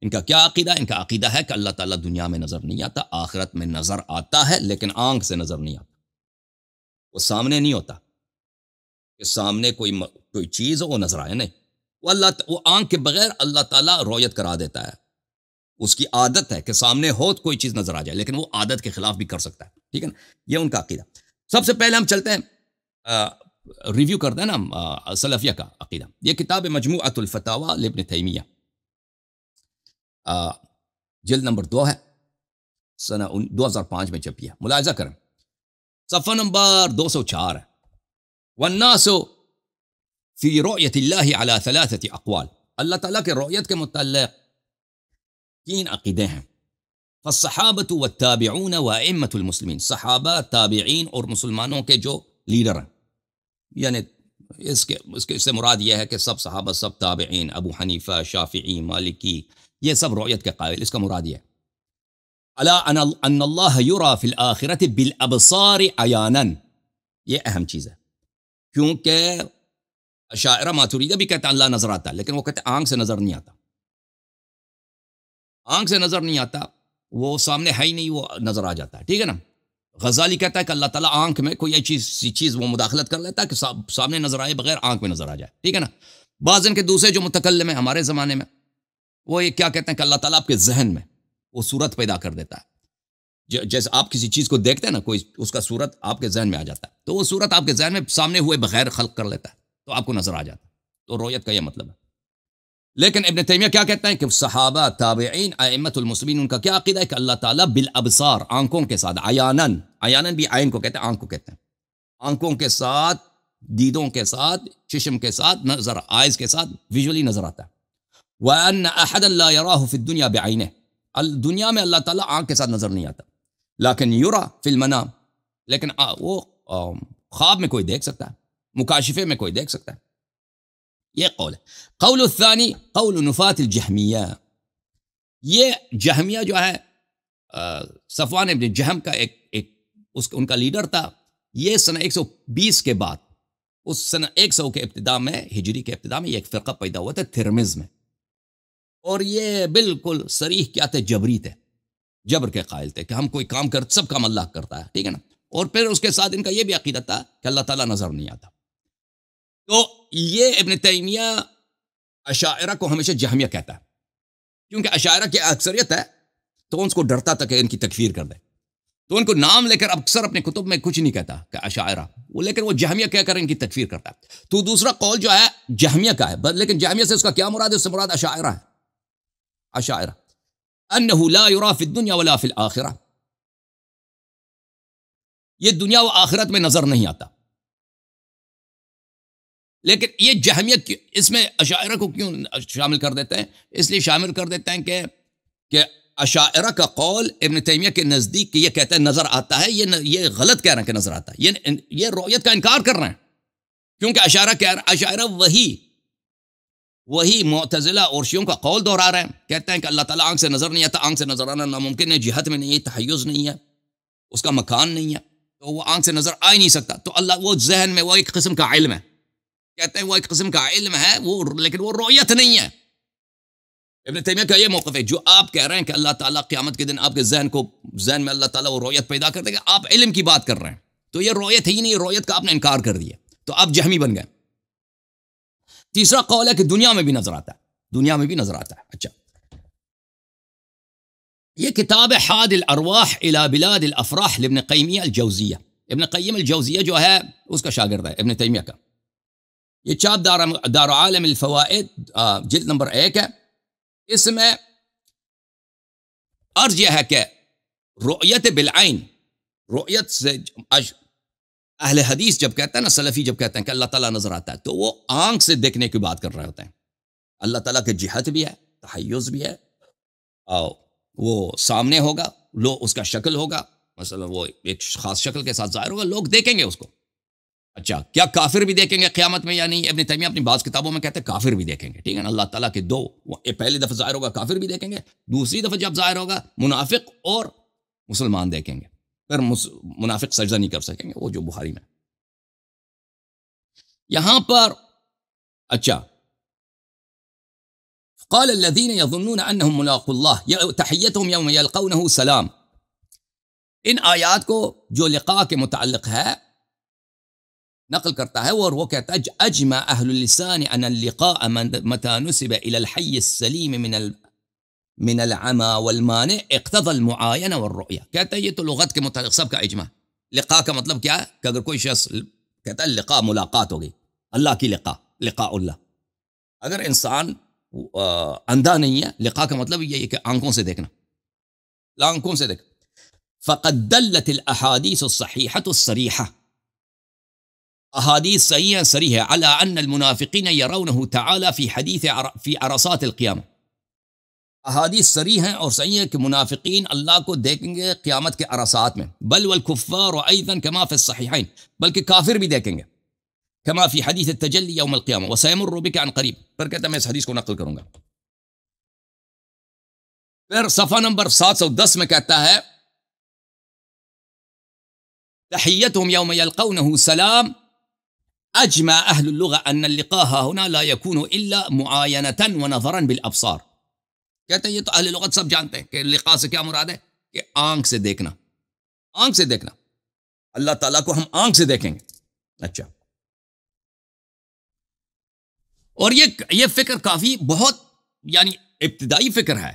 ان کا کیا عقیدہ؟ ان کا عقیدہ ہے کہ اللہ تعالیٰ دنیا میں نظر نہیں آتا، آخرت میں نظر آتا ہے، لیکن آنکھ سے نظر نہیں آتا. وہ سامنے نہیں ہوتا کہ سامنے کوئی چیز ہو وہ نظر آئے، نہیں. وہ آنکھ کے بغیر اللہ تعالیٰ رویت کرا دیتا ہے. اس کی عادت ہے کہ سامنے ہو تو کوئی چیز نظر آ جائے، لیکن وہ عادت کے خلاف بھی کر سکتا ہے، ٹھیک ہے نا؟ یہ ان کا عقیدہ. سب سے پہلے ہم چلتے ہیں ریویو کرتے ہیں نا سلفیہ کا عقیدہ. یہ کتاب مجموعۃ الفتاوی لابن تیمیہ، جلد نمبر 2 ہے، سنہ 2005 میں چھپی ہے. ملاحظہ کریں، صفحہ نمبر 204 ہے. والناس فی رؤیت اللہ علی 3 اقوال. اللہ تعالیٰ کے رؤیت کے متعلق 3 عقیدے ہیں. فالصحابۃ والتابعون وائمۃ المسلمین. صحابہ، تابعین اور مسلمانوں کے جو لیڈر ہیں، یعنی اس سے مراد یہ ہے کہ سب صحابہ، سب تابعین، ابو حنیفہ، شافعی، مالکی، یہ سب رؤیت کے قائل. اس کا مراد یہ ہے الا ان اللہ یری فی الآخرۃ بالابصار عیانا. یہ اہم چیز ہے، کیونکہ اشاعرہ ماتوریدہ بھی کہتا ہے اللہ نظر آتا ہے، لیکن وہ کہتے ہیں آنکھ سے نظر نہیں آتا. آنکھ سے نظر نہیں آتا، وہ سامنے ہے ہی نہیں، وہ نظر آ جاتا ہے، ٹھیک ہے نا؟ غزالی کہتا ہے کہ اللہ تعالیٰ آنکھ میں کوئی چیز وہ مداخلت کر لیتا ہے کہ سامنے نظر آئے بغیر آنکھ میں نظر آ جائے، ٹھیک ہے نا؟ بعض ان کے دوسرے جو متکلم ہیں ہمارے زمانے میں، وہ یہ کیا کہتے ہیں کہ اللہ تعالیٰ آپ کے ذہن میں وہ صورت پیدا کر دیتا ہے. جیسے آپ کسی چیز کو دیکھتے ہیں نا، کوئی اس کا صورت آپ کے ذہن میں آ جاتا ہے، تو وہ صورت آپ کے ذہن میں سامنے ہوئے بغیر خلق کر لیتا ہے، تو آپ کو نظر آ جاتا ہے. تو رؤیت کا یہ مطلب ہے. لیکن ابن تیمیہ کیا کہتا ہے کہ صحابہ، تابعین، ائمۃ المسلمین، ان کا کیا عقیدہ ہے کہ اللہ تعالیٰ بالابصار، آنکھوں کے ساتھ، عیانن بھی عین کو کہتے ہیں، آنکھ کو کہتے ہیں، آنکھوں کے ساتھ دیدوں کے ساتھ، چشم کے ساتھ، نظر آئز کے ساتھ ویژولی نظر آتا ہے. وَأَنَّ أَحَدًا لَا يَرَاهُ فِي الدُّنْيَا بِعَيْنِهِ، دنیا میں اللہ تعالیٰ آنکھ کے ساتھ نظر نہیں آتا، لیکن یرا فی المنام، لیکن وہ خواب میں کوئی دیکھ سکتا ہے، مکاشفے میں کوئی دیکھ سکتا ہے. یہ قول ہے. قول الثانی قول نفات الجہمیہ، یہ جہمیہ جو ہے صفوان ابن جہم کا ان کا لیڈر تھا. یہ سنہ 120 کے بعد، اس سنہ 100 کے ابتداء میں، ہجری کے ابتداء میں یہ ایک فرقہ پیدا ہوا تھا تھرمز میں، اور یہ بالکل صریح کیا تھے، جبری تھے، جبر کے قائل تھے کہ ہم کوئی کام کرتے، سب کام اللہ کرتا ہے، ٹھیک ہے نا. اور پھر اس کے ساتھ ان کا یہ بھی عقیدہ تھا کہ اللہ تعالیٰ نظر نہیں آتا. تو یہ ابن تیمیہ اشاعرہ کو ہمیشہ جہمیہ کہتا ہے، کیونکہ اشاعرہ کی اکثریت ہے تو ان کو ڈرتا تھا کہ ان کی تکفیر کر دے، تو ان کو نام لے کر اکثر اپنے کتب میں کچھ نہیں کہتا کہ اشاعرہ، وہ لیکن وہ جہمیہ کہہ کر ان کی تکفیر کرتا ہے. تو دوسرا قول جو ہے جہمیہ کا ہے، لیکن جہمیہ سے اس کا کیا مراد ہے؟ اس سے مراد اشاعرہ ہے. اشاعرہ انہ لا یرا فی الدنیا ولا فی الآخرہ، یہ دنیا و آخرت میں نظر نہیں آتا. لیکن یہ جہمیہ اس میں اشاعرہ کو کیوں شامل کر دیتے ہیں؟ اس لیے شامل کر دیتے ہیں کہ اشاعرہ کا قول ابن تیمیہ کے نزدیک کہ یہ کہتے ہیں نظر آتا ہے، یہ غلط کہہ رہے ہیں کہ نظر آتا ہے، یہ رؤیت کا انکار کر رہے ہیں، کیونکہ اشاعرہ وہی معتزلہ اور شیعوں کا قول دہرا رہے ہیں. کہتے ہیں کہ اللہ تعالیٰ آنکھ سے نظر نہیں آتا، آنکھ سے نظر آنا ناممکن ہے، جہت میں نہیں ہے، تحیز نہیں ہے، اس کا مکان نہیں ہے، تو وہ آنکھ سے نظر آ ہی نہیں سکتا. تو اللہ وہ ذہن میں وہ ایک قسم کا علم ہے، کہتے ہیں وہ ایک قسم کا علم ہے، لیکن وہ رؤیت نہیں ہے. ابن تیمیہ کا یہ موقف ہے. جو آپ کہہ رہے ہیں کہ اللہ تعالیٰ قیامت کے دن آپ کے ذہن میں اللہ تعالیٰ وہ رؤیت پیدا کر دے گا، آپ علم کی بات کر رہے ہیں، تو یہ رؤیت ہی نہیں، رؤیت کا آپ نے انکار کر دیا، تو آپ جہمی بن گئے. تیسرا قول ہے کہ دنیا میں بھی نظر آتا ہے، دنیا میں بھی نظر آتا ہے. اچھا، یہ کتاب حاد الارواح الى بلاد الافراح لابن قیم الجوزیہ. ابن قیم الجوزیہ جو ہے اس کا شاگرد ہے ابن تیمیہ کا. یہ چاپ دار عالم الفوائد جلد نمبر 1 ہے. اس میں عرض یہ ہے کہ رؤیت بالعین، رؤیت سے اہل حدیث جب کہتے ہیں نا، سلفی جب کہتے ہیں کہ اللہ تعالیٰ نظر آتا ہے، تو وہ آنکھ سے دیکھنے کی بات کر رہے ہوتے ہیں. اللہ تعالیٰ کی جہت بھی ہے، تحیز بھی ہے، اور وہ سامنے ہوگا، اس کا شکل ہوگا، مثلا وہ ایک خاص شکل کے ساتھ ظاہر ہوگا، لوگ دیکھیں گے اس کو. اچھا، کیا کافر بھی دیکھیں گے قیامت میں یا نہیں؟ ابن تیمیہ اپنی بعض کتابوں میں کہتے ہیں کافر بھی دیکھیں گے، ٹھیک ہے نا. اللہ تعالیٰ کے پہلی دفعہ ظاہر ہوگا کافر بھی دیکھیں گے، دوسری دفعہ جب ظاہر ہوگا منافق اور مسلمان دیکھیں گے. پھر منافق سجدہ نہیں کر سکیں گے، وہ جو بخاری میں یہاں پر. اچھا، قال الذين يظنون انهم ملاقو الله تحيتهم يوم يلقونه سلام. ان آیات کو جو لقاء کے متعلق ہے نقل کرتا ہے، اور وہ کہتا ہے اجمع اہل اللسان ان اللقاء متى نسب الى الحي السليم من العمى والمانع اقتضى المعاینہ والرؤیہ. کہتا ہے یہ تو لغت کے متعلق سب کا اجماع. لقاء کا مطلب کیا ہے؟ کہ اگر کوئی شخص کہتا ہے لقاء ملاقات ہوگی، اللہ کی لقاء اللہ. اگر انسان اندھا نہیں ہے، لقاء کا مطلب یہ ہے کہ آنکھوں سے دیکھنا، آنکھوں سے دیکھنا. فقد دلت الاحادیث الصحیحۃ الصریحہ، احادیث صحیح ہیں، صریح ہے، علی ان المنافقین یرونه تعالی فی عرصات القیامہ. احادیث صریح ہیں اور صحیح ہے کہ منافقین اللہ کو دیکھیں گے قیامت کے عرصات میں. بل والکفار ایضا کما فی الصحیحین، بلکہ کافر بھی دیکھیں گے، کما فی حدیث التجلی یوم القیامہ وسیمر بک عن قریب. پھر کہتا ہے میں اس حدیث کو نقل کروں گا. پھر صفحہ نمبر 710 میں کہتا ہے تحیتهم یوم یلقونه سلام اجمع اہل اللغة ان اللقاء هنا لا يكون الا معاینة ونظرا بالابصار. کہتے ہیں یہ تو اہل لغت سب جانتے ہیں کہ لقاء سے کیا مراد ہے، کہ آنکھ سے دیکھنا، آنکھ سے دیکھنا، اللہ تعالیٰ کو ہم آنکھ سے دیکھیں گے. اچھا، اور یہ فکر کافی بہت یعنی ابتدائی فکر ہے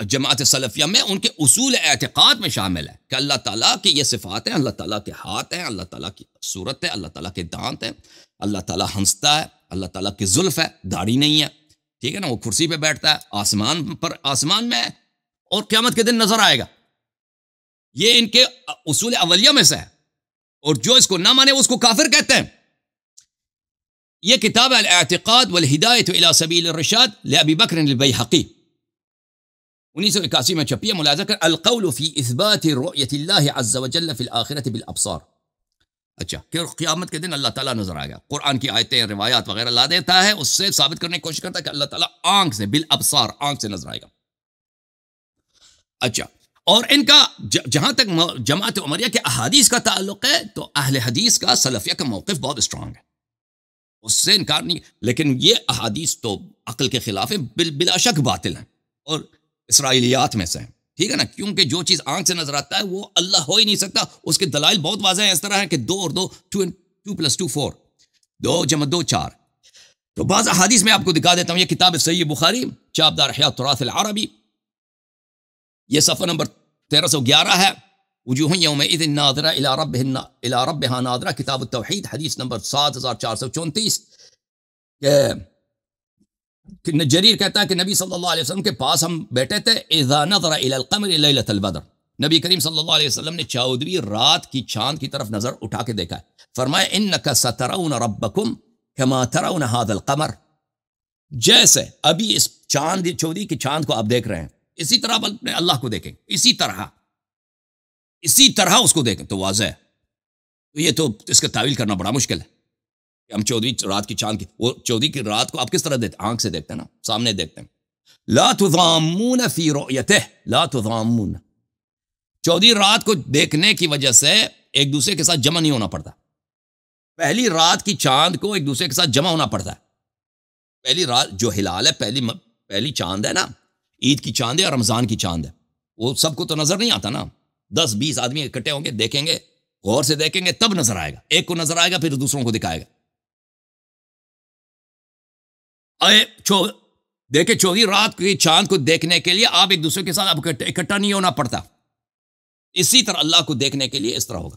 جماعت سلفیہ میں. ان کے اصول اعتقاد میں شامل ہے کہ اللہ تعالیٰ کی یہ صفات ہیں، اللہ تعالیٰ کے ہاتھ ہیں، اللہ تعالیٰ کی صورت ہے، اللہ تعالیٰ کے دانت ہیں، اللہ تعالیٰ ہنستا ہے، اللہ تعالیٰ کی زلف ہے، داڑھی نہیں ہے، ٹھیک ہے نا، وہ کرسی پہ بیٹھتا ہے، آسمان میں ہے، اور قیامت کے دن نظر آئے گا. یہ ان کے اصول اولیہ میں سے ہے، اور جو اس کو نہ مانے اس کو کافر کہتے ہیں. یہ کتاب الاعتقاد والہدایۃ الی سبیل الرشاد لابی بکر البیہقی 1981 میں چھپی ہے. ملاحظہ کر القول فی اثبات رؤیت اللہ عز وجل فی الآخرۃ بالابصار. اچھا کہ قیامت کے دن اللہ تعالیٰ نظر آئے گا. قرآن کی آیتیں روایات وغیرہ لا دیتا ہے, اس سے ثابت کرنے کی کوشش کرتا ہے کہ اللہ تعالیٰ آنکھ سے بالابصار آنکھ سے نظر آئے گا. اچھا اور ان کا جہاں تک جماعت عمریہ کے احادیث کا تعلق ہے تو اہل حدیث کا سلفیہ کا موقف بہت اسٹرانگ ہے, اس سے انکار نہیں. لیکن یہ احادیث تو عقل کے خلاف ہیں, بلا شک باطل ہیں اور اسرائیلیات میں سے ہیں. ٹھیک ہے نا, کیونکہ جو چیز آنکھ سے نظر آتا ہے وہ اللہ ہو ہی نہیں سکتا. اس کے دلائل بہت واضح ہیں, اس طرح ہے کہ 2 اور 2 2 + 2 4 2 + 2 4. تو بعض احادیث میں آپ کو دکھا دیتا ہوں. یہ کتاب صحیح بخاری چاپ دار احیاء التراث العربی, یہ صفحہ نمبر 1311 ہے. وجوہ یومئذ ناظرہ الی ربہا ناظرہ, کتاب التوحید حدیث نمبر 7434. کہ جریر کہتا ہے کہ نبی صلی اللہ علیہ وسلم کے پاس ہم بیٹھے تھے. اذا نظر الی القمر لیلۃ البدر, نبی کریم صلی اللہ علیہ وسلم نے 14ویں رات کی چاند کی طرف نظر اٹھا کے دیکھا ہے. فرمایا انک سترون ربکم کما ترون هذا القمر, جیسے ابھی اس چاند 14ویں کی چاند کو آپ دیکھ رہے ہیں اسی طرح آپ اپنے اللہ کو دیکھیں, اسی طرح اس کو دیکھیں. تو واضح ہے, تو یہ تو اس کا تعویل کرنا بڑا مشکل ہے کہ ہم 14ویں رات کی چاند کی, وہ 14ویں کی رات کو آپ کس طرح دیکھتے ہیں؟ آنکھ سے دیکھتے ہیں نا, سامنے دیکھتے ہیں. لا تضامون فی رؤیتہ, لا تضامون, 14ویں رات کو دیکھنے کی وجہ سے ایک دوسرے کے ساتھ جمع نہیں ہونا پڑتا. پہلی رات کی چاند کو ایک دوسرے کے ساتھ جمع ہونا پڑتا ہے. پہلی رات جو ہلال ہے, پہلی چاند ہے نا, عید کی چاند ہے اور رمضان کی چاند ہے, وہ سب کو تو نظر نہیں آتا نا. 10-20 آدمی اکٹھے ہوں گے, دیکھیں گے, غور سے دیکھیں گے, تب نظر آئے گا. ایک کو نظر آئے گا پھر دوسروں کو دکھائے گا. دیکھیں 14ویں رات کی چاند کو دیکھنے کے لیے آپ ایک دوسرے کے ساتھ اکٹھا نہیں ہونا پڑتا. اسی طرح اللہ کو دیکھنے کے لیے اس طرح ہوگا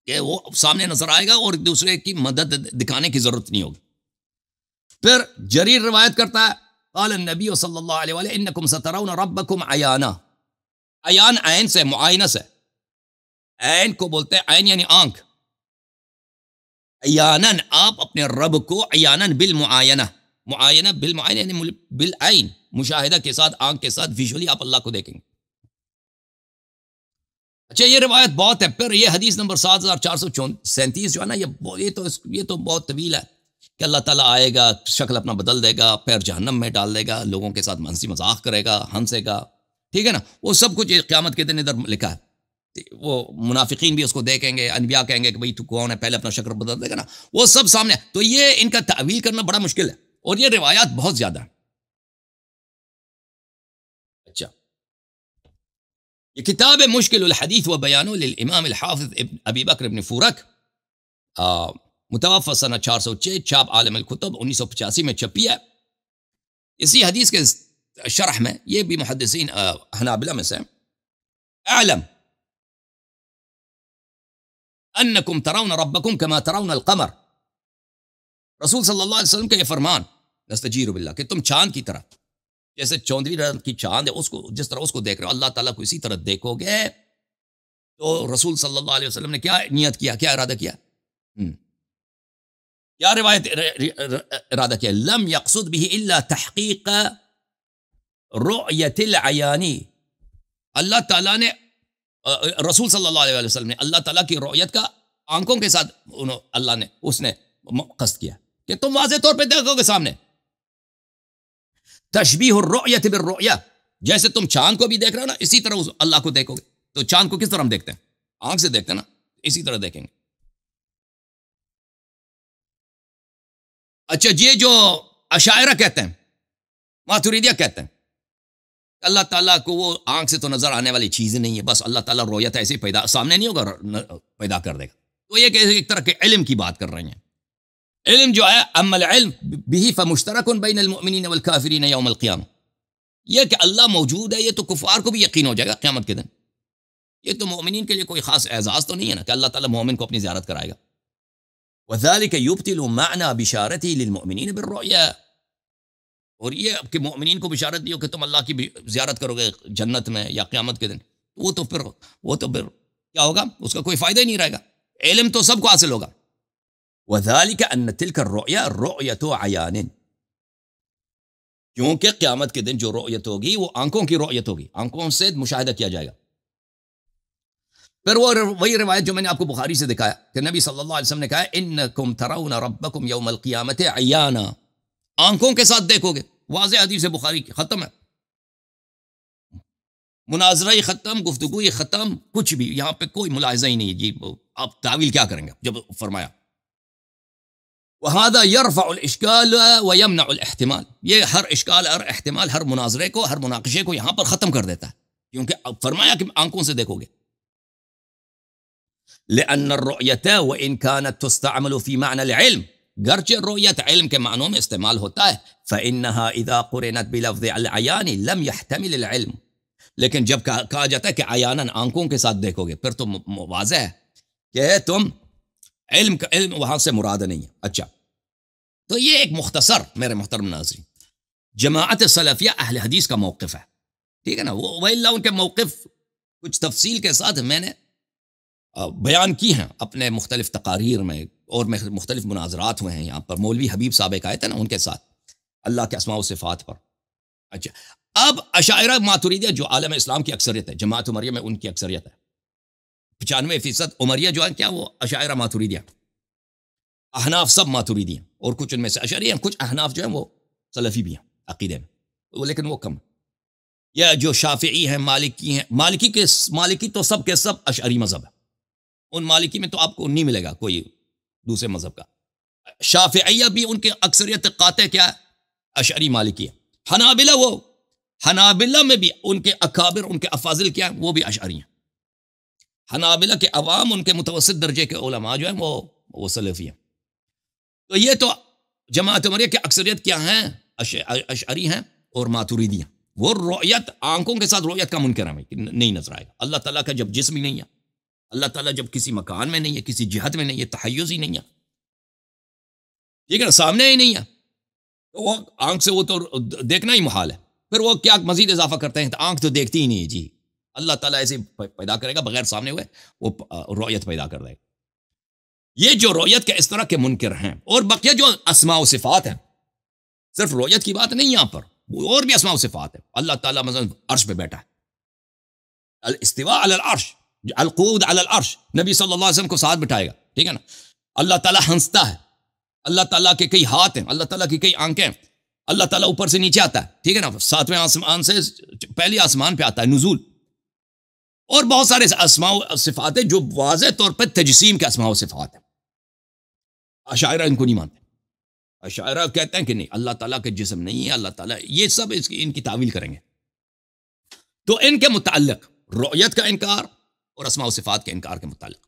کہ وہ سامنے نظر آئے گا اور ایک دوسرے کی مدد دکھانے کی ضرورت نہیں ہوگی. پھر جریر روایت کرتا ہے قال النبی صلی اللہ علیہ وآلہ انکم سترون ربکم عیانا. عیان عین سے, معائنہ سے, عین کو بولتے ہیں عین یعنی آنکھ. عیانن, آپ اپنے رب کو عیانن بالمعاینہ, معاینہ بالمعاینہ یعنی بالعین, مشاہدہ کے ساتھ, آنکھ کے ساتھ, ویژولی آپ اللہ کو دیکھیں گے. اچھا یہ روایت بہت ہے. پھر یہ حدیث نمبر 7437 جو ہے نا, یہ تو بہت طویل ہے کہ اللہ تعالیٰ آئے گا, شکل اپنا بدل دے گا, پیر جہنم میں ڈال دے گا, لوگوں کے ساتھ ہنسی مذاق کرے گا, ہنسے گا. ٹھیک ہے نا, وہ سب کچھ قیامت کے دن ادھر لکھا ہے. وہ منافقین بھی اس کو دیکھیں گے, انبیاء کہیں گے کہ بھئی تو کون ہے, پہلے اپنا شکل بدل دے گا نا, وہ سب سامنے. تو یہ ان کا تعویل کرنا بڑا مشکل ہے اور یہ روایات بہت زیادہ ہیں. اچھا یہ کتاب مشکل الحدیث و بیان للامام الحافظ ابی بکر ابن فورک, متوفی سنہ 406, چھاپ عالم الکتب 1985 میں چھپی ہے. اسی حدیث کے شرح میں یہ بھی محدثین حنابلہ میں سے, اعلم انکم ترون ربکم کما ترون القمر, رسول صلی اللہ علیہ وسلم کا یہ فرمان, نستجیر باللہ, کہ تم چاند کی طرح, جیسے 14ویں رات کی چاند ہے اس کو جس طرح اس کو دیکھ رہے ہو, اللہ تعالیٰ کو اسی طرح دیکھو گے. تو رسول صلی اللہ علیہ وسلم نے کیا نیت کیا, کیا ارادہ کیا, کیا روایت ارادہ کیا؟ لم یقصد به الا تحقیق رؤیت العیانی. اللہ تعالیٰ نے, رسول صلی اللہ علیہ وسلم نے اللہ تعالیٰ کی رؤیت کا آنکھوں کے ساتھ اللہ نے اس نے قصد کیا کہ تم واضح طور پہ دیکھو گے سامنے. تشبیہ الرؤیت بالرؤیا, جیسے تم چاند کو بھی دیکھ رہے ہو نا, اسی طرح اللہ کو دیکھو گے. تو چاند کو کس طرح ہم دیکھتے ہیں؟ آنکھ سے دیکھتے ہیں نا, اسی طرح دیکھیں گے. اچھا یہ جو اشاعرہ کہتے ہیں, ماتریدیہ کہتے ہیں, اللہ تعالیٰ کو وہ آنکھ سے تو نظر آنے والی چیزیں نہیں ہے, بس اللہ تعالیٰ رؤیت ایسے پیدا سامنے نہیں ہوگا, پیدا کر دے گا. تو یہ کہ ایک طرح کے علم کی بات کر رہے ہیں. علم جو ہے, اما العلم به فمشترک بین المؤمنین والکافرین یوم القیامہ, یہ کہ اللہ موجود ہے یہ تو کفار کو بھی یقین ہو جائے گا قیامت کے دن. یہ تو مومنین کے لیے کوئی خاص اعزاز تو نہیں ہے نا کہ اللہ تعالیٰ مومن کو اپنی زیارت کرائے گا. وذلك يبطل معنى بشارته للمؤمنین بالرؤیا, اور یہ کہ مومنین کو بشارت دیو کہ تم اللہ کی زیارت کرو گے جنت میں یا قیامت کے دن, وہ تو پھر کیا ہوگا, اس کا کوئی فائدہ ہی نہیں رہے گا. علم تو سب کو حاصل ہوگا, وذلك ان تلك الرؤیا رؤیت عیان، کیونکہ قیامت کے دن جو رؤیت ہوگی وہ آنکھوں کی رؤیت ہوگی، آنکھوں سے مشاہدہ کیا جائے گا۔ پھر وہ وہی روایت جو میں نے آپ کو بخاری سے دکھایا کہ نبی صلی اللہ علیہ وسلم نے کہا انکم ترون ربکم یوم القیامت عیانا، آنکھوں کے ساتھ دیکھو گے، واضح حدیث بخاری کی، ختم ہے، مناظرہ ختم، گفتگو ختم، کچھ بھی یہاں پہ کوئی ملاحظہ ہی نہیں۔ جی آپ تعویل کیا کریں گے جب فرمایا وَهَذَا يَرْفَعُ الْإِشْكَالَ وَيَمْنَعُ الْاحْتِمَالِ، یہ ہر اشکال، ہر احتمال، ہر مناظرے کو، ہر مناقشے کو یہاں پر ختم کر دیتا ہے، کیونکہ فرمایا کہ آنکھوں سے دیکھو گے۔ لأن الرؤية وإن كانت تستعمل في معنى العلم، گرچہ رؤیت علم کے معنوں میں استعمال ہوتا ہے، فإنها إذا قرنت بلفظ العيان لم يحتمل العلم، لیکن جب کہا جاتا ہے کہ عیاناً آنکھوں کے ساتھ دیکھو گے، پھر تو واضح ہے کہ تم علم کا علم وہاں سے مراد نہیں ہے۔ اچھا، تو یہ ایک مختصر میرے محترم ناظرین جماعت سلفیہ اہل حدیث کا موقف ہے، ٹھیک ہے نا، وَإِلَّا ان کے موقف کچھ تفصیل کے ساتھ میں نے بیان کی ہیں اپنے مختلف تقاریر میں، اور مختلف مناظرات ہوئے ہیں یہاں پر، مولوی حبیب صاحب ایک آئے تھے نا ان کے ساتھ اللہ کے اسماء و صفات پر۔ اچھا، اب اشاعرہ ماتریدیہ جو عالم اسلام کی اکثریت ہے، جماعت عمریہ میں ان کی اکثریت ہے، 95% عمریہ جو ہے کیا وہ اشاعرہ ماتریدیہ، احناف سب ماتریدی ہیں، اور کچھ ان میں سے اشعری ہیں، کچھ احناف جو ہیں وہ سلفی بھی ہیں عقیدے میں، لیکن وہ کم۔ یا جو شافعی ہیں، مالکی ہیں، مالکی تو سب کے سب اشعری مذہب ہے، ان مالکی میں تو آپ کو نہیں ملے گا کوئی دوسرے مذہب کا۔ شافعیہ بھی ان کے اکثریت قاطع کیا ہے، اشعری مالکی ہے۔ حنابلہ میں بھی ان کے اکابر، ان کے افاضل کیا ہیں، وہ بھی اشعری ہیں۔ حنابلہ کے عوام، ان کے متوسط درجے کے علماء جو ہیں وہ سلفی ہیں۔ تو یہ تو جماعت عمریہ کی اکثریت کیا ہیں، اشعری ہیں اور ماتریدی ہیں۔ وہ رؤیت، آنکھوں کے ساتھ رؤیت کا منکر ہے، نہیں نظر آئے گا۔ اللہ تعالیٰ کا جب جسم ہی نہیں ہے، اللہ تعالیٰ جب کسی مکان میں نہیں ہے، کسی جہت میں نہیں ہے، تحیز ہی نہیں ہے، ٹھیک ہے نا، سامنے ہی نہیں ہے، تو وہ آنکھ سے وہ تو دیکھنا ہی محال ہے۔ پھر وہ کیا مزید اضافہ کرتے ہیں، تو آنکھ تو دیکھتی ہی نہیں ہے جی، اللہ تعالیٰ ایسے پیدا کرے گا بغیر سامنے ہوئے، وہ رؤیت پیدا کر دے گا۔ یہ جو رؤیت کے اس طرح کے منکر ہیں، اور بقیہ جو اسماء و صفات ہیں، صرف رؤیت کی بات نہیں یہاں پر، اور بھی اسماء و صفات ہیں۔ اللہ تعالیٰ مثلا عرش پہ بیٹھا ہے، الاستواء علی العرش، القعود علی العرش، نبی صلی اللہ علیہ وسلم کو ساتھ بٹھائے گا، ٹھیک ہے نا۔ اللہ تعالیٰ ہنستا ہے، اللہ تعالیٰ کے کئی ہاتھ ہیں، اللہ تعالیٰ کی کئی آنکھیں ہیں، اللہ تعالیٰ اوپر سے نیچے آتا ہے، ٹھیک ہے نا، 7ویں آسمان سے پہلی آسمان پہ آتا ہے، نزول، اور بہت سارے اسماء و صفات ہیں جو واضح طور پر تجسیم کے اسماء و صفات ہیں۔ اشاعرہ ان کو نہیں مانتے، اشاعرہ کہتے ہیں کہ نہیں، اللہ تعالیٰ کے جسم نہیں ہے، اللہ تعالیٰ، یہ سب ان کی تعویل کریں گے۔ تو ان کے متعلق رؤیت کا انکار اور اسماء و صفات کے انکار کے متعلق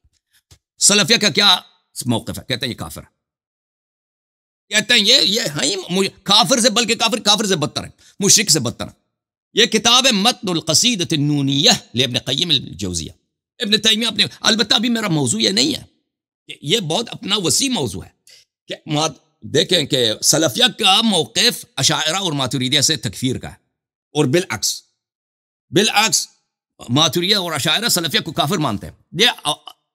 سلفیہ کا کیا موقف ہے؟ کہتے ہیں یہ کافر ہے، کہتے ہیں یہ کافر سے، بلکہ کافر سے بدتر ہے، مشرک سے بدتر ہے۔ یہ کتاب ہے متن القصیدۃ النونیہ لابن قیم الجوزیہ، ابن تیمیہ اپنے، البتہ ابھی میرا موضوع یہ نہیں ہے، یہ بہت اپنا وسیع موضوع ہے کہ دیکھیں کہ سلفیہ کا موقف اشاعرہ اور ماتریدیہ سے تکفیر کا ہے، اور بالعکس ماتریدیہ اور اشاعرہ سلفیہ کو کافر مانتے ہیں۔ یہ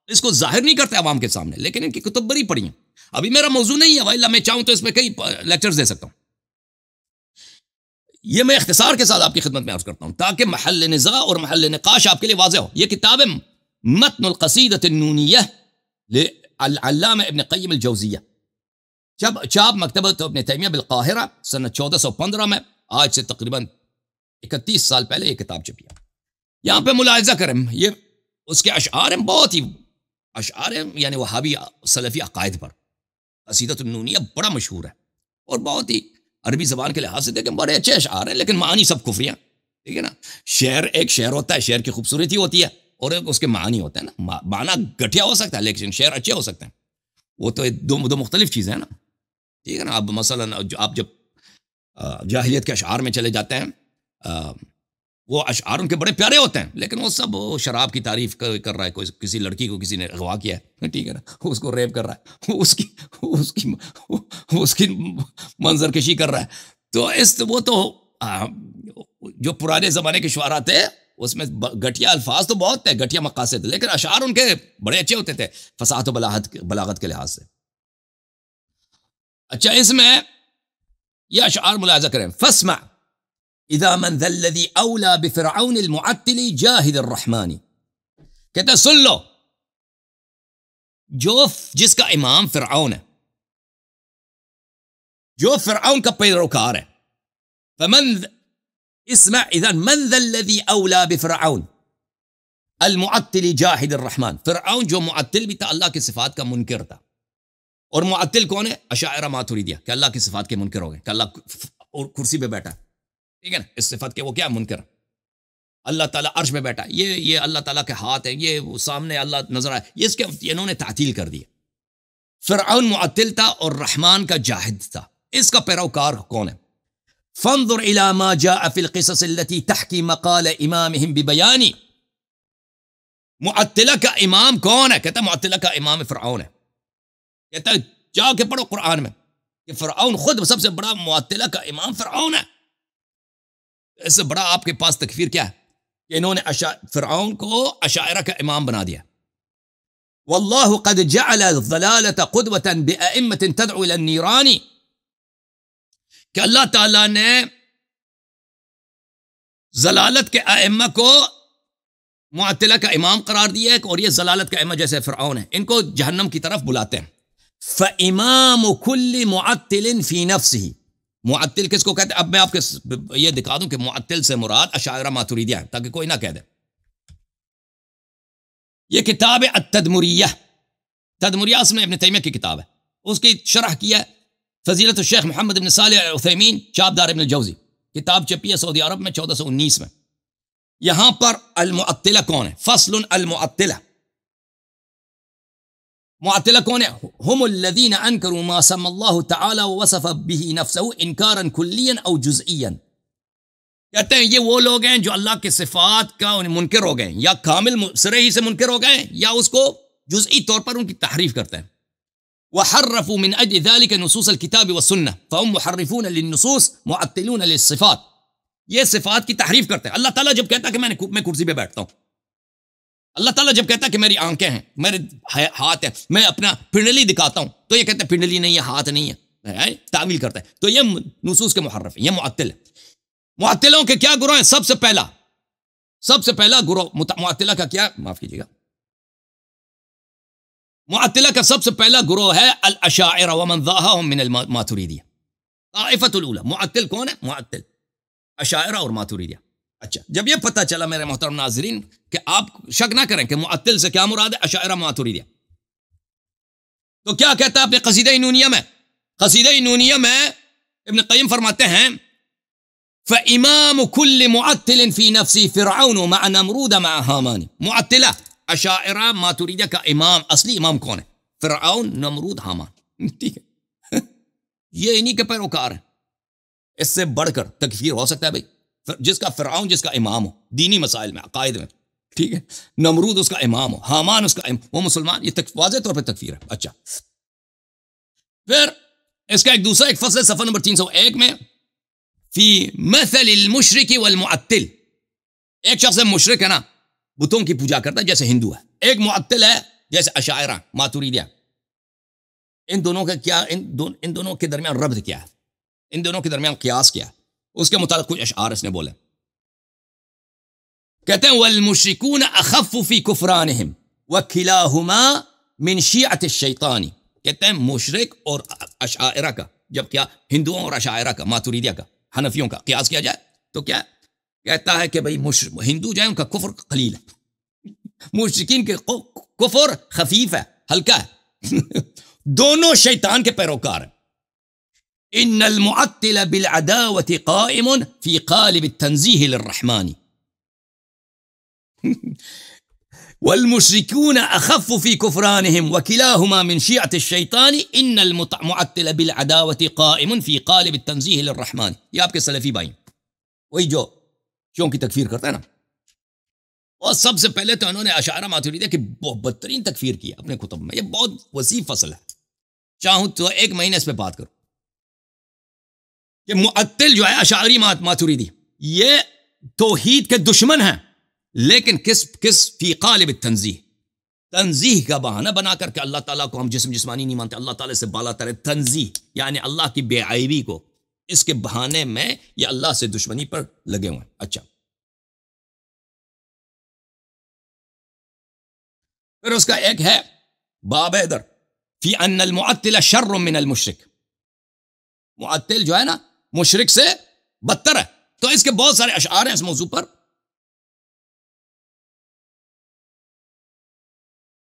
اس کو ظاہر نہیں کرتے عوام کے سامنے، لیکن ان کی کتب بڑی پڑھی ہیں۔ ابھی میرا موضوع نہیں ہے، وإلا میں چاہوں تو اس پہ کئی لیکچرز دے سکتا ہوں۔ یہ میں اختصار کے ساتھ آپ کی خدمت میں عرض کرتا ہوں تاکہ محل نزاع اور محل نقاش آپ کے لیے واضح ہو۔ یہ کتاب ہے متن القصیدۃ النونیہ للعلامہ ابن قیم الجوزیہ، چاپ مکتبۃ ابن تیمیہ بالقاہرہ سنہ 1415 میں، آج سے تقریباً 31 سال پہلے یہ کتاب چھپی ہے۔ یہاں پہ ملاحظہ کریں، یہ اس کے اشعار ہیں، بہت ہی اشعار ہیں، یعنی وہابی سلفی عقائد پر۔ قصیدۃ النونیہ بڑا مشہور ہے، اور بہت ہی عربی زبان کے لحاظ سے دیکھیں بڑے اچھے اشعار ہیں، لیکن معنی سب کفری ہیں، ٹھیک ہے نا۔ شعر ایک شعر ہوتا ہے، شعر کی خوبصورتی ہوتی ہے، اور ایک اس کے معنی ہوتے ہیں نا، معنی گٹھیا ہو سکتا ہے لیکن شعر اچھے ہو سکتے ہیں، وہ تو دو مختلف چیزیں ہیں نا، ٹھیک ہے نا۔ اب مثلا آپ جب جاہلیت کے اشعار میں چلے جاتے ہیں، وہ اشعار ان کے بڑے پیارے ہوتے ہیں، لیکن وہ سب شراب کی تعریف کر رہا ہے، کوئی کسی لڑکی کو کسی نے اغوا کیا ہے، ٹھیک ہے نا، اس کو ریپ کر رہا ہے، اس کی منظر کشی کر رہا ہے۔ تو وہ تو جو پرانے زمانے کے شعراء تھے اس میں گٹھیا الفاظ تو بہت تھے، گٹھیا مقاصد، لیکن اشعار ان کے بڑے اچھے ہوتے تھے فصاحت و بلاغت کے لحاظ سے۔ اچھا اس میں یہ اشعار ملاحظہ کریں. فاسمع اذا من ذا الذي اولى بفرعون المعطل جاهد الرحمن. کہتا ہے سن لو جس کا امام فرعون ہے، جو فرعون کا پیروکار ہے. فمن اسمع اذا من ذا الذي اولى بفرعون المعطل جاهد الرحمن. فرعون جو معطل بھی تھا، اللہ کی صفات کا منکر تھا. اور معطل کون ہے؟ اشاعرہ ماتریدیہ، کہ اللہ کی صفات کے منکر ہو گئے، کہ اللہ اور کرسی پہ بیٹھا، ٹھیک ہے نا، اس صفت کے وہ کیا منکر، اللہ تعالیٰ عرش پہ بیٹھا، یہ اللہ تعالیٰ کے ہاتھ ہے، یہ سامنے اللہ نظر آئے، یہ اس کے انہوں نے تعطیل کر دیا. فرعون معطل تھا اور رحمان کا جاہد تھا. اس کا پیروکار کون ہے؟ فانظر الى ما جاء في القصص التي تحكي مقال امامهم ببيان. معطلہ کا امام کون ہے؟ کہتا ہے معطلہ کا امام فرعون ہے. کہتا ہے جاؤ کے پڑھو قرآن میں کہ فرعون خود سب سے بڑا معطلہ کا امام فرعون ہے. اس سے بڑا آپ کے پاس تکفیر کیا ہے کہ انہوں نے فرعون کو اشاعرہ کا امام بنا دیا. واللہ قد جعل الضلالة قدوة بأئمة تدعو الى النيران. کہ اللہ تعالیٰ نے ضلالت کے ائمہ کو معطلہ کا امام قرار دیا ہے، اور یہ ضلالت کا ائمہ جیسے فرعون ہے، ان کو جہنم کی طرف بلاتے ہیں. فَإِمَامُ كُلِّ مُعَطِّلٍ فِي نَفْسِهِ. معطل کس کو کہتے ہیں؟ اب میں آپ کے یہ دکھا دوں کہ معطل سے مراد اشاعرہ ماتریدیہ ہے، تاکہ کوئی نہ کہہ دے. یہ کتاب ہے التدمریہ. تدمریہ اس میں ابن تیمیہ کی کتاب ہے، اس کی شرح کیا ہے فضیلت الشیخ محمد بن صالح العثیمین، چاپ دار ابن الجوزی. کتاب چھپی ہے سعودی عرب میں 1419 میں. یہاں پر المعطلہ کون ہے؟ فصل المعطلہ. معطلہ کون ہے؟ هم الذين انکروا ما سمى الله تعالی ووصف به نفسه انکارا کلیا او جزئیا. کہتے ہیں یہ وہ لوگ ہیں جو اللہ کے صفات کا منکر ہو گئے، یا کامل سرے ہی سے منکر ہو گئے، یا اس کو جزئی طور پر ان کی تحریف کرتے ہیں. وحرفوا من اجل ذلك نصوص الكتاب والسنة فهم محرفون للنصوص معطلون للصفات. یہ صفات کی تحریف کرتے ہیں. اللہ تعالیٰ جب کہتا ہے کہ میں کرسی پہ بیٹھتا ہوں، اللہ تعالیٰ جب کہتا ہے کہ میری آنکھیں ہیں، میرے ہاتھ ہیں، میں اپنا پنڈلی دکھاتا ہوں، تو یہ کہتے ہیں پنڈلی نہیں ہے، ہاتھ نہیں ہے، تعویل کرتا ہے. تو یہ نصوص کے محرف ہیں، یہ معطل ہے. معطلوں کے کیا گروہ ہیں؟ سب سے پہلا گروہ معطلہ کا کیا، معاف کیجیے گا، معطلہ کا سب سے پہلا گروہ ہے الاشاعرہ ومن ذاہم من الماتریدیہ. طائفۃ الاولی. معطل کون ہے؟ معطل اشاعرہ اور ماتریدیہ. اچھا، جب یہ پتہ چلا میرے محترم ناظرین کہ آپ شک نہ کریں کہ معطل سے کیا مراد ہے، اشاعرہ ماتریدیہ، تو کیا کہتا ہے اپنے قصیدہ نونیہ میں؟ قصیدہ نونیہ میں ابن قیم فرماتے ہیں فَإِمَامُ كُلِّ مُعَطِّلٍ فِي نَفْسِ فِرْعَوْنُ مَعَ نَمْرُودَ مَعَ حَامَانِ. معطلہ اشاعرہ ماتریدیہ کا امام، اصلی امام کون ہے؟ فرعون، نمرود، حامان. ٹھیک ہے، یہ انہی کے پیروکار ہیں. اس سے بڑھ کر تکفیر ہو سکتا ہے بھائی؟ جس کا فرعون جس کا امام ہو دینی مسائل میں، عقائد میں، ٹھیک ہے، نمرود اس کا امام ہو، حامان اس کا وہ مسلمان، یہ واضح طور پہ تکفیر ہے. اچھا، پھر اس کا ایک دوسرا ایک فصل صفحہ نمبر 301 میں فی مثل المشرک والمعطل. ایک شخص مشرک ہے نا، بتوں کی پوجا کرتا ہے جیسے ہندو ہے، ایک معطل ہے جیسے اشاعرہ ماتریدیہ. ان دونوں کا کیا، ان دونوں کے درمیان ربط کیا ہے، ان دونوں کے درمیان قیاس کیا ہے؟ اس کے متعلق کچھ اشعار اس نے بولے. کہتے ہیں والمشرکون اخف فی کفرانہم وکلاہما من شیعۃ الشیطان. کہتے ہیں مشرک اور اشاعرہ کا، جب کیا ہندوؤں اور اشاعرہ کا، ماتریدیہ کا، حنفیوں کا قیاس کیا جائے تو کیا کہتا ہے کہ بھئی ہندو جو ہے ان کا کفر قلیل ہے، مشرکین کے کفر خفیف ہے، ہلکا ہے. دونوں شیطان کے پیروکار ہیں. ان المعطل بالعداوة قائم في قالب التنزیہ للرحمن والمشركون اخف في كفرانهم وكلاهما من شيعة الشيطان ان المعطل بالعداوة قائم في قالب التنزیہ للرحمن. یہ آپ کے سلفی بھائی وہی جو کیوں کی تکفیر کرتا ہے نا، اور سب سے پہلے تو انہوں نے اشاعرہ ماتریدیہ کی بہت بدترین تکفیر کی اپنے کتب میں. یہ بہت وسیع فصل ہے، چاہوں تو ایک مہینے اس پہ بات کروں کہ معطل جو ہے اشاعری ماتریدی یہ توحید کے دشمن ہیں، لیکن کس فی قالب التنزیہ، تنزیح کا بہانہ بنا کر کے اللہ تعالیٰ کو ہم جسمانی نہیں مانتے، اللہ تعالیٰ سے بالا تر تنزیح، یعنی اللہ کی بے عیبی کو، اس کے بہانے میں یہ اللہ سے دشمنی پر لگے ہوئے ہیں۔ اچھا، پھر اس کا ایک ہے باب ادھر فی ان المعطل شر من المشرک، معطل جو ہے نا مشرک سے بدتر ہے۔ تو اس کے بہت سارے اشعار ہیں اس موضوع پر۔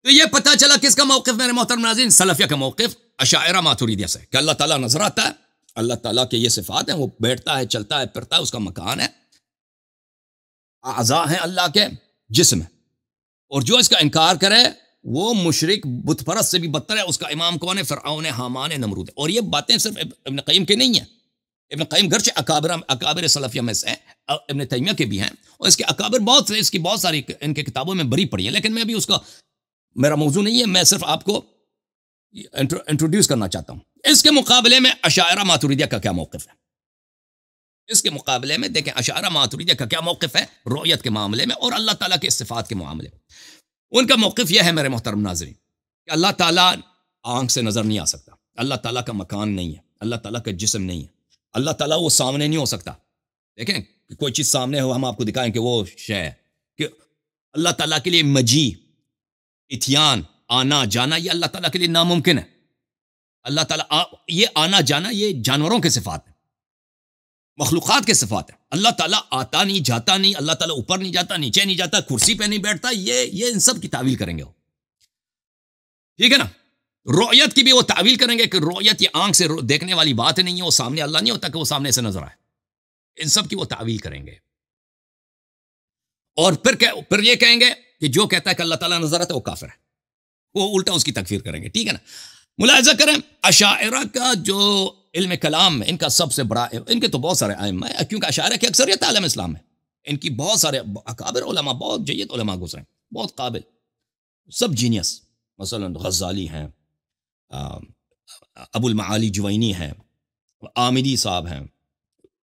تو یہ پتہ چلا کس کا موقف میرے محترم ناظرین، سلفیہ کا موقف اشاعرہ ماتوریدیہ سے، کہ اللہ تعالیٰ نظر آتا ہے، اللہ تعالیٰ کے یہ صفات ہیں، وہ بیٹھتا ہے، چلتا ہے، پھرتا ہے، اس کا مکان ہے، اعضاء ہیں اللہ کے، جسم ہے، اور جو اس کا انکار کرے وہ مشرک بت پرست سے بھی بدتر ہے۔ اس کا امام کون ہے؟ فرعون، حامان، نمرود۔ اور یہ باتیں صرف ابن قیم کے نہیں ہیں، ابن قیم گرچہ اکابر سلفیہ میں سے ہیں، ابن تیمیہ کے بھی ہیں، اور اس کے اکابر بہت سے، اس کی بہت ساری ان کے کتابوں میں بری پڑی ہیں، لیکن میں بھی اس کا میرا موضوع نہیں ہے، میں صرف آپ کو انٹروڈیوس کرنا چاہتا ہوں۔ اس کے مقابلے میں اشاعرہ ماتوریدیہ کا کیا موقف ہے؟ اس کے مقابلے میں دیکھیں اشاعرہ ماتوریدیہ کا کیا موقف ہے رؤیت کے معاملے میں اور اللہ تعالیٰ کے صفات کے معاملے میں۔ ان کا موقف یہ ہے میرے محترم ناظرین کہ اللہ تعالیٰ آنکھ سے نظر نہیں آ سکتا، اللہ تعالیٰ کا مکان نہیں ہے، اللہ تعالیٰ کا جسم نہیں ہے، اللہ تعالیٰ وہ سامنے نہیں ہو سکتا۔ دیکھیں کوئی چیز سامنے ہو، ہم آپ کو دکھائیں کہ وہ شے ہے، کہ اللہ تعالیٰ کے لیے مجیء، اتیان، آنا جانا، یہ اللہ تعالیٰ کے لیے ناممکن ہے۔ اللہ تعالیٰ یہ آنا جانا یہ جانوروں کے صفات ہیں، مخلوقات کے صفات ہیں۔ اللہ تعالیٰ آتا نہیں، جاتا نہیں، اللہ تعالیٰ اوپر نہیں جاتا، نیچے نہیں جاتا، کرسی پہ نہیں بیٹھتا، یہ ان سب کی تعویل کریں گے وہ، ٹھیک ہے نا۔ رؤیت کی بھی وہ تعویل کریں گے کہ رؤیت یہ آنکھ سے دیکھنے والی بات نہیں ہے، وہ سامنے اللہ نہیں ہوتا کہ وہ سامنے سے نظر آئے، ان سب کی وہ تعویل کریں گے۔ اور پھر یہ کہیں گے کہ جو کہتا ہے کہ اللہ تعالیٰ نظر آتا ہے وہ کافر ہے، وہ الٹا اس کی تکفیر کریں گے، ٹھیک ہے نا۔ ملاحظہ کریں اشاعرہ کا جو علم کلام میں ان کا سب سے بڑا، ان کے تو بہت سارے ائمہ ہیں کیونکہ اشاعرہ کی اکثریت عالم اسلام میں، ان کی بہت سارے اکابر علماء، بہت جید علماء گزرے، بہت قابل، سب جینیس، مثلا غزالی ہیں، ابو المعالی جوینی ہیں، آمدی صاحب ہیں،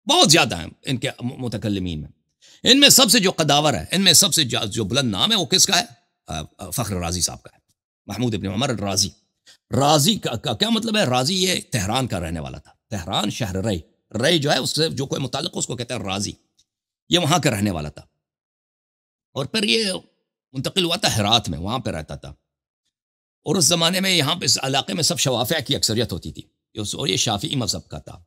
بہت زیادہ ہیں ان کے متکلمین میں۔ ان میں سب سے جو قداور ہے، ان میں سب سے جو بلند نام ہے وہ کس کا ہے؟ فخر رازی صاحب کا ہے، محمود ابن عمر الرازی۔ رازی کا کیا مطلب ہے؟ رازی یہ تہران کا رہنے والا تھا، تہران شہر رئی، رئی جو ہے اس سے جو کوئی متعلق اس کو کہتے ہیں رازی، یہ وہاں کا رہنے والا تھا، اور پھر یہ منتقل ہوا تھا ہرات میں، وہاں پہ رہتا تھا، اور اس زمانے میں یہاں پہ اس علاقے میں سب شوافع کی اکثریت ہوتی تھی، اور یہ شافعی مذہب کا تھا،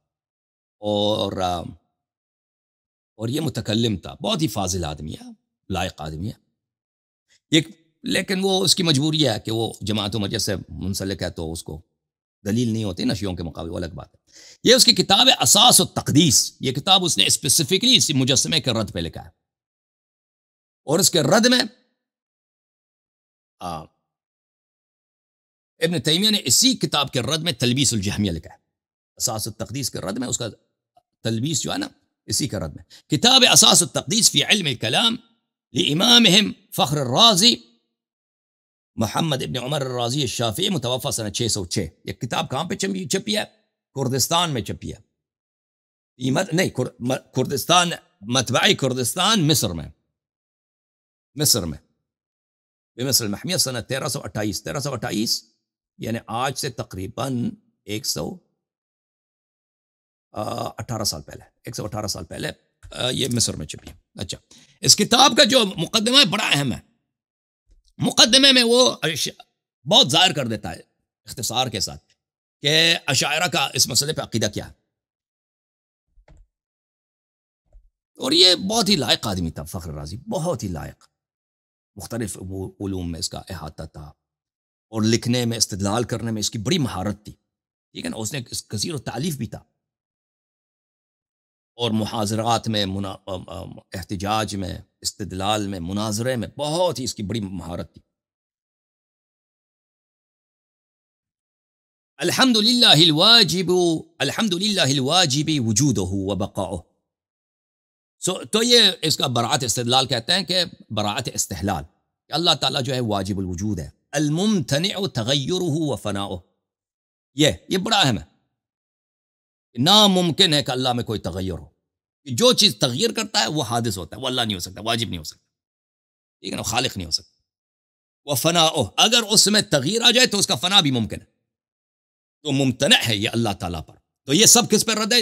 اور یہ متکلم تھا، بہت ہی فاضل آدمی ہے، لائق آدمی ہے، لیکن وہ اس کی مجبوری ہے کہ وہ جماعت و مسجد سے منسلک ہے، تو اس کو دلیل نہیں ہوتی نا شیعوں کے مقابلے، وہ الگ بات ہے۔ یہ اس کی کتاب ہے اساس التقدیس، یہ کتاب اس نے اسپیسیفکلی اسی مجسمے کے رد پہ لکھا ہے، اور اس کے رد میں ابن تیمیہ نے اسی کتاب کے رد میں تلبیس الجہمیہ لکھا ہے، اساس التقدیس کے رد میں اس کا تلبیس جو ہے نا اسی کا رد میں، کتاب اساس التقدیس فی علم الکلام لامامہم فخر الرازی محمد ابن عمر الرازی الشافعی، متوفی سنہ 606۔ یہ کتاب کہاں پہ چھپی ہے؟ کردستان میں چھپی ہے، نہیں کردستان، مطبعی کردستان مصر میں، بمصر المحمیہ سنہ 1328 یعنی آج سے تقریباً 118 سال پہلے یہ مصر میں چھپی ہے۔ اچھا، اس کتاب کا جو مقدمہ ہے بڑا اہم ہے، مقدمے میں وہ بہت ظاہر کر دیتا ہے اختصار کے ساتھ کہ اشاعرہ کا اس مسئلے پہ عقیدہ کیا ہے، اور یہ بہت ہی لائق آدمی تھا فخر رازی، بہت ہی لائق، مختلف علوم میں اس کا احاطہ تھا، اور لکھنے میں، استدلال کرنے میں اس کی بڑی مہارت تھی، ٹھیک ہے نا، اس نے کثیر التعلیف بھی تھا، اور محاضرات میں، احتجاج میں، استدلال میں، مناظرے میں بہت ہی اس کی بڑی مہارت تھی۔ الحمدللہ الواجب وجودہ وبقاؤہ، تو یہ اس کا براعت استدلال کہتے ہیں کہ براعت استحلال، کہ اللہ تعالیٰ جو ہے واجب الوجود ہے، الممتنع تغیرہ وفناؤہ، یہ بڑا اہم ہے، ناممکن ہے کہ اللہ میں کوئی تغیر ہو، جو چیز تغیر کرتا ہے وہ حادث ہوتا ہے، وہ اللہ نہیں ہو سکتا، واجب نہیں ہو سکتا، ٹھیک ہے نا، خالق نہیں ہو سکتا۔ وفناؤہ، اگر اس میں تغییر آ جائے تو اس کا فنا بھی ممکن ہے، تو ممتنع ہے یہ اللہ تعالیٰ پر. تو یہ سب کس پر رد ہے؟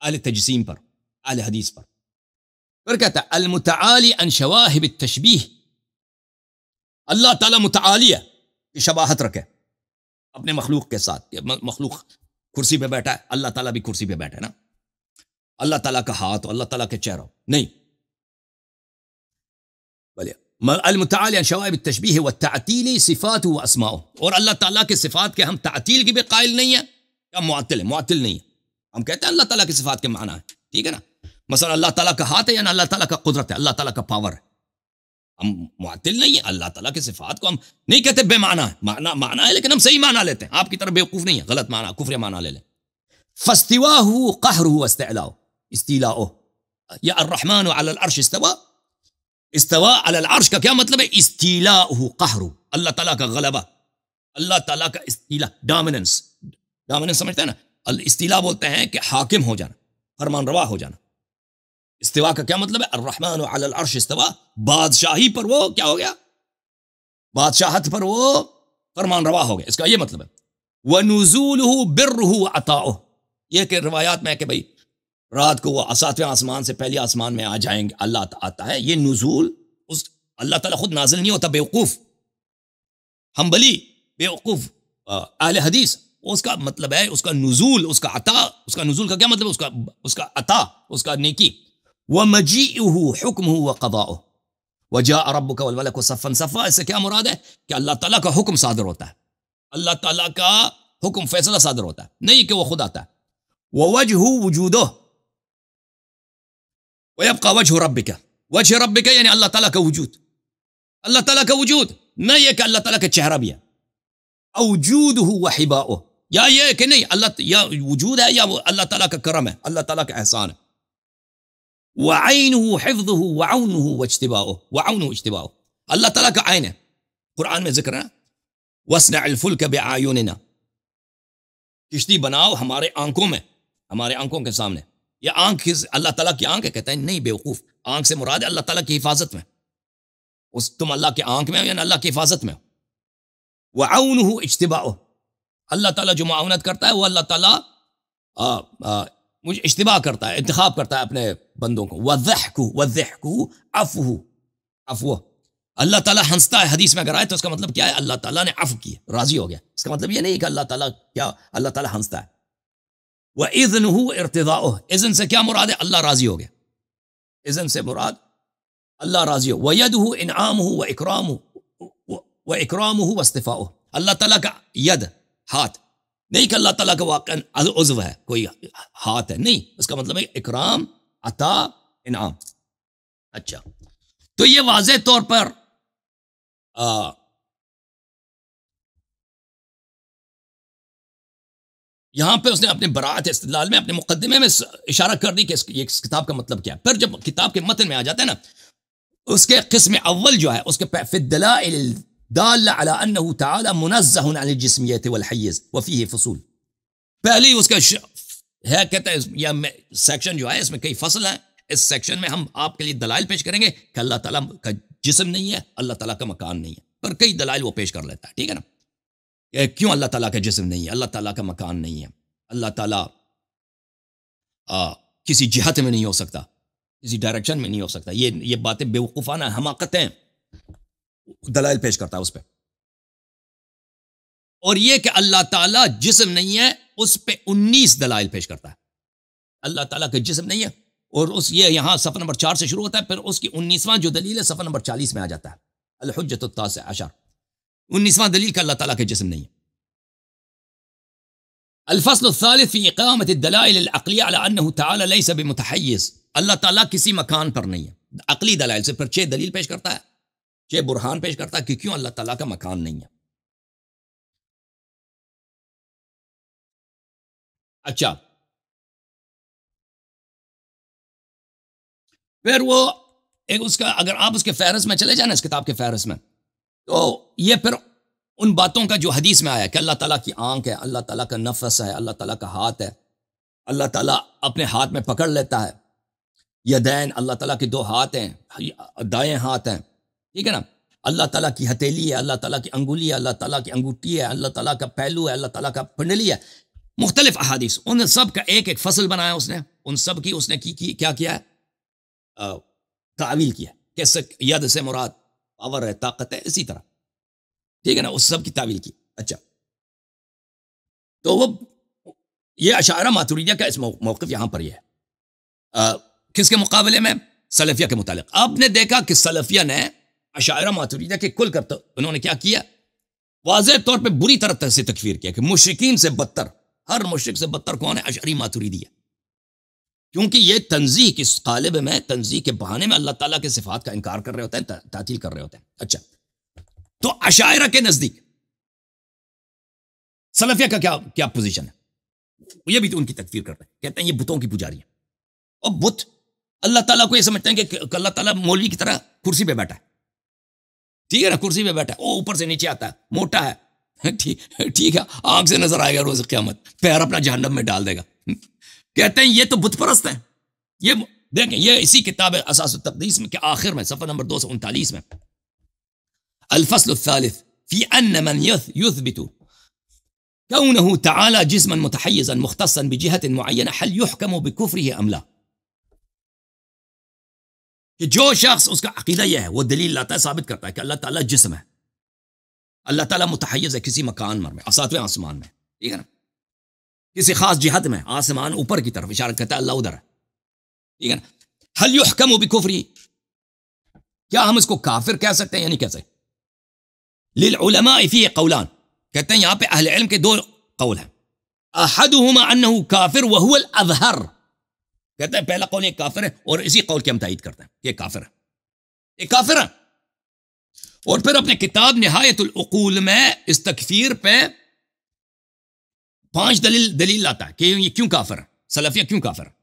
اہل تجسیم پر، اہل حدیث پر. پھر کہتا ہے المتعالی عن شواہب التشبیہ، اللہ تعالیٰ متعالی ہے کہ شباہت رکھے اپنے مخلوق کے ساتھ. مخلوق کرسی پہ بیٹھا ہے، اللہ تعالیٰ بھی کرسی پہ بیٹھا ہے نا. اللہ تعالیٰ کا ہاتھ ہو، اللہ تعالیٰ کے چہرہ نہیں. بلے المتعالی عن شواہب التشبیہ والتعطیل صفات و اسماء، اور اللہ تعالیٰ کے صفات کے ہم تعطیل کی بھی قائل نہیں ہیں، یا معطل ہے، معطل نہیں ہے. ہم کہتے ہیں اللہ تعالیٰ کی صفات کے معنی ہے، ٹھیک ہے نا. مثلا اللہ تعالیٰ کا ہاتھ ہے یا اللہ تعالیٰ کا قدرت ہے، اللہ تعالیٰ کا پاور ہے، ہم معطل نہیں ہیں. اللہ تعالیٰ کی صفات کو ہم نہیں کہتے بے معنی ہے، معنی ہے لیکن ہم صحیح معنی لیتے ہیں. آپ کی طرف بیوقوف نہیں ہے، غلط معنی کفر معنی لے لیں. فاستواہ قہرہ واستعلاؤہ، استیلاؤہ، یا الرحمن علی العرش استوا، استوا علی العرش کا کیا مطلب ہے؟ استیلاؤہ قہرہ، اللہ تعالیٰ کا غلبہ، اللہ تعالیٰ کا استیلا، ڈومیننس. ڈومیننس سمجھتے ہیں نا؟ الاستیلا بولتے ہیں کہ حاکم ہو جانا، فرمان روا ہو جانا. استوا کا کیا مطلب ہے؟ الرحمن علی العرش استوا، بادشاہی پر وہ کیا ہو گیا؟ بادشاہت پر وہ فرمان روا ہو گیا، اس کا یہ مطلب ہے. وَنُزُولُهُ بِرُّهُ وَعَطَاؤُهُ، یہ کہ روایات میں ہے کہ بھئی رات کو وہ ساتویں آسمان سے پہلی آسمان میں آ جائیں گے، اللہ آتا ہے. یہ نزول، اس اللہ تعالیٰ خود نازل نہیں ہوتا، بیوقوف حنبلی بیوقوف اہل حدیث، اس کا مطلب ہے اس کا نزول، اس کا عطا. اس کا نزول کا کیا مطلب ہے؟ اس کا عطا، اس کا نیکی. وَمَجِيئُهُ حُكْمُهُ وَقَضَاؤُهُ وَجَاءَ رَبُّكَ وَالْمَلَكُ صَفًّا صَفًّا. اس سے کیا مراد ہے؟ کہ اللہ تعالیٰ کا حکم صادر ہوتا ہے، اللہ تعالیٰ کا حکم فیصلہ صادر ہوتا ہے، نہیں کہ وہ خود آتا ہے. وَوَجْهُ وُجُودُهُ وَيَبْقَى وَجْهُ رَبِّكَ، وجہ ربک یعنی اللہ تعالیٰ کا وجود، اللہ تعالیٰ کا وجود، نہ یہ کہ اللہ تعالیٰ کا چہرہ بھی ہے. اوجودہ وحباؤہ، یا یہ کہ نہیں اللہ یا وجود ہے یا وہ اللہ تعالیٰ کا کرم ہے، اللہ تعالیٰ کا احسان ہے. وعینہ حفظہ وعونہ واجتباؤہ، وعونہ اجتباؤہ، اللہ تعالیٰ کا عین ہے، قرآن میں ذکر ہے وَاصْنَعِ الْفُلْكَ بِأَعْيُنِنَا، کشتی بناؤ ہمارے آنکھوں میں، ہمارے آنکھوں کے سامنے. یہ آنکھ اللہ تعالیٰ کی آنکھ ہے؟ کہتا ہے نہیں بیوقوف، آنکھ سے مراد ہے اللہ تعالیٰ کی حفاظت میں. تم اللہ کے آنکھ میں ہو یعنی اللہ کی حفاظت میں ہو. وعونہ اجتباؤہ، اللہ تعالیٰ جو معاونت کرتا ہے وہ اللہ تعالیٰ مجھے اجتباع کرتا ہے، انتخاب کرتا ہے اپنے بندوں کو. وَالضِّحْكُ عَفْوُهُ، عفو، اللہ تعالیٰ ہنستا ہے. حدیث میں اگر آئے تو اس کا مطلب کیا ہے؟ اللہ تعالیٰ نے عفو کیا، راضی ہو گیا. اس کا مطلب یہ نہیں کہ اللہ تعالیٰ کیا، اللہ تعالیٰ ہنستا ہے. وَإِذْنُهُ ارْتِضَاؤُهُ، اذن سے کیا مراد ہے؟ اللہ راضی ہو گیا، اذن سے مراد اللہ راضی ہو. وَيَدُهُ إِنْعَامُهُ وَإِكْرَامُهُ وَإِكْرَامُهُ وَاصْطِفَاؤُهُ، اللہ تعالیٰ کا ید، ہاتھ، نہیں کہ اللہ تعالیٰ کا واقعا عضو ہے، کوئی ہاتھ ہے، نہیں، اس کا مطلب ہے اکرام، عطا، انعام. اچھا، تو یہ واضح طور پر یہاں پہ اس نے اپنے براعت استدلال میں، اپنے مقدمے میں اشارہ کر دی کہ یہ اس کتاب کا مطلب کیا ہے. پھر جب کتاب کے متن میں آ جاتا ہے نا، اس کے قسم اول جو ہے اس کے فی الدلائل الدالة على انه تعالی منزہ عن الجسمیت والحیز وفیہ فصول، پہلی اس کا ہے کہتا ہے یہ سیکشن جو ہے اس میں کئی فصل ہیں. اس سیکشن میں ہم آپ کے لیے دلائل پیش کریں گے کہ اللہ تعالیٰ کا جسم نہیں ہے، اللہ تعالیٰ کا مکان نہیں ہے، پر کئی دلائل وہ پیش کر لیتا ہے، ٹھیک ہے نا، کہ کیوں اللہ تعالیٰ کا جسم نہیں ہے، اللہ تعالیٰ کا مکان نہیں ہے، اللہ تعالیٰ کسی جہت میں نہیں ہو سکتا، کسی ڈائریکشن میں نہیں ہو سکتا. یہ باتیں بیوقوفانہ حماقتیں دلائل پیش کرتا ہے اس پہ. اور یہ کہ اللہ تعالیٰ جسم نہیں ہے اس پہ 19 دلائل پیش کرتا ہے. اللہ تعالیٰ کا جسم نہیں ہے، اور اس یہ یہاں صفحہ نمبر 4 سے شروع ہوتا ہے، پھر اس کی 19واں جو دلیل ہے صفحہ نمبر 40 میں آ جاتا ہے، الحجۃ التاسع عشر، 19واں دلیل کا اللہ تعالیٰ کا جسم نہیں ہے. الفصل الثالث فی اقامت الدلائل العقلیہ علی انہ تعالی لیس بمتحیز، اللہ تعالیٰ کسی مکان پر نہیں ہے، عقلی دلائل سے پھر 6 دلیل پیش کرتا ہے، 6 برہان پیش کرتا ہے کہ کیوں اللہ تعالیٰ کا مکان نہیں ہے. اچھا، پھر وہ ایک اس کا اگر آپ اس کے فہرست میں چلے جائیں نا، اس کتاب کے فہرست میں، تو یہ پھر ان باتوں کا جو حدیث میں آیا کہ اللہ تعالیٰ کی آنکھ ہے، اللہ تعالیٰ کا نفس ہے، اللہ تعالیٰ کا ہاتھ ہے، اللہ تعالیٰ اپنے ہاتھ میں پکڑ لیتا ہے، یدین، اللہ تعالیٰ کے 2 ہاتھ ہیں، دائیں ہاتھ ہیں، ٹھیک ہے نا، اللہ تعالیٰ کی ہتھیلی ہے، اللہ تعالیٰ کی انگلی ہے، اللہ تعالیٰ کی انگوٹھی ہے، اللہ تعالیٰ کا پہلو ہے، اللہ تعالیٰ کا پنڈلی ہے، مختلف احادیث، ان سب کا ایک ایک فصل بنایا اس نے، ان سب کی اس نے کیا کیا ہے، تعویل کیا، کیسے ید سے مراد پاور ہے، طاقت ہے، اسی طرح، ٹھیک ہے نا، اس سب کی تعویل کی. اچھا، تو وہ یہ اشاعرہ ماتریدیہ کا اس موقف یہاں پر یہ ہے. کس کے مقابلے میں؟ سلفیہ کے متعلق. آپ نے دیکھا کہ سلفیہ نے اشاعرہ ماتریدیہ کے کل کرتے انہوں نے کیا کیا، واضح طور پہ بری طرح سے تکفیر کیا کہ مشرکین سے بدتر، ہر مشرک سے بدتر کون ہے؟ اشعری ماتریدی ہے، کیونکہ یہ تنزیح کے قالب میں، تنزیح کے بہانے میں اللہ تعالیٰ کے صفات کا انکار کر رہے ہوتے ہیں، تعطیل کر رہے ہوتے ہیں. اچھا، تو اشاعرہ کے نزدیک سلفیہ کا کیا پوزیشن ہے؟ یہ بھی تو ان کی تکفیر کرتے ہیں، کہتے ہیں یہ بتوں کی پجاری ہیں، اور بت اللہ تعالیٰ کو یہ سمجھتے ہیں کہ اللہ تعالیٰ مولوی کی طرح کرسی پہ بیٹھا ہے، ٹھیک ہے نا، کرسی پہ بیٹھا ہے، وہ اوپر سے نیچے آتا ہے، موٹا ہے، ٹھیک ہے، آنکھ سے نظر آئے گا روز قیامت، پیر اپنا جہنم میں ڈال دے گا. کہتے ہیں یہ تو بت پرست ہیں. یہ دیکھیں، یہ اسی کتاب اساس التقدیس میں کے آخر میں صفحہ نمبر 239 میں، الفصل الثالث فی ان من یثبت کونه تعالی جسما متحیزا مختصا بجهة معینہ هل يحکم بکفره ام لا. کہ جو شخص، اس کا عقیدہ یہ ہے، وہ دلیل لاتا ہے، ثابت کرتا ہے کہ اللہ تعالیٰ جسم ہے، اللہ تعالیٰ متحیز ہے کسی مکان میں، ساتویں آسمان میں، ٹھیک ہے نا، کسی خاص جہت میں، آسمان اوپر کی طرف اشارہ کرتا ہے، اللہ ادھر ہے، ٹھیک ہے نا. هل يحکم بکفری، کیا ہم اس کو کافر کہہ سکتے ہیں یا نہیں کہہ سکتے؟ للعلماء فيه قولان، کہتے ہیں یہاں پہ اہل علم کے دو قول ہیں، احدهما انه کافر وهو الاظہر، کہتے ہیں پہلا قول یہ کافر ہے، اور اسی قول کی ہم تائید کرتے ہیں کہ یہ کافر ہے، یہ کافر ہے. اور پھر اپنے کتاب نہایت العقول میں اس تکفیر پہ 5 دلیل لاتا ہے کہ یہ کیوں کافر ہے، سلفیہ کیوں کافر ہے.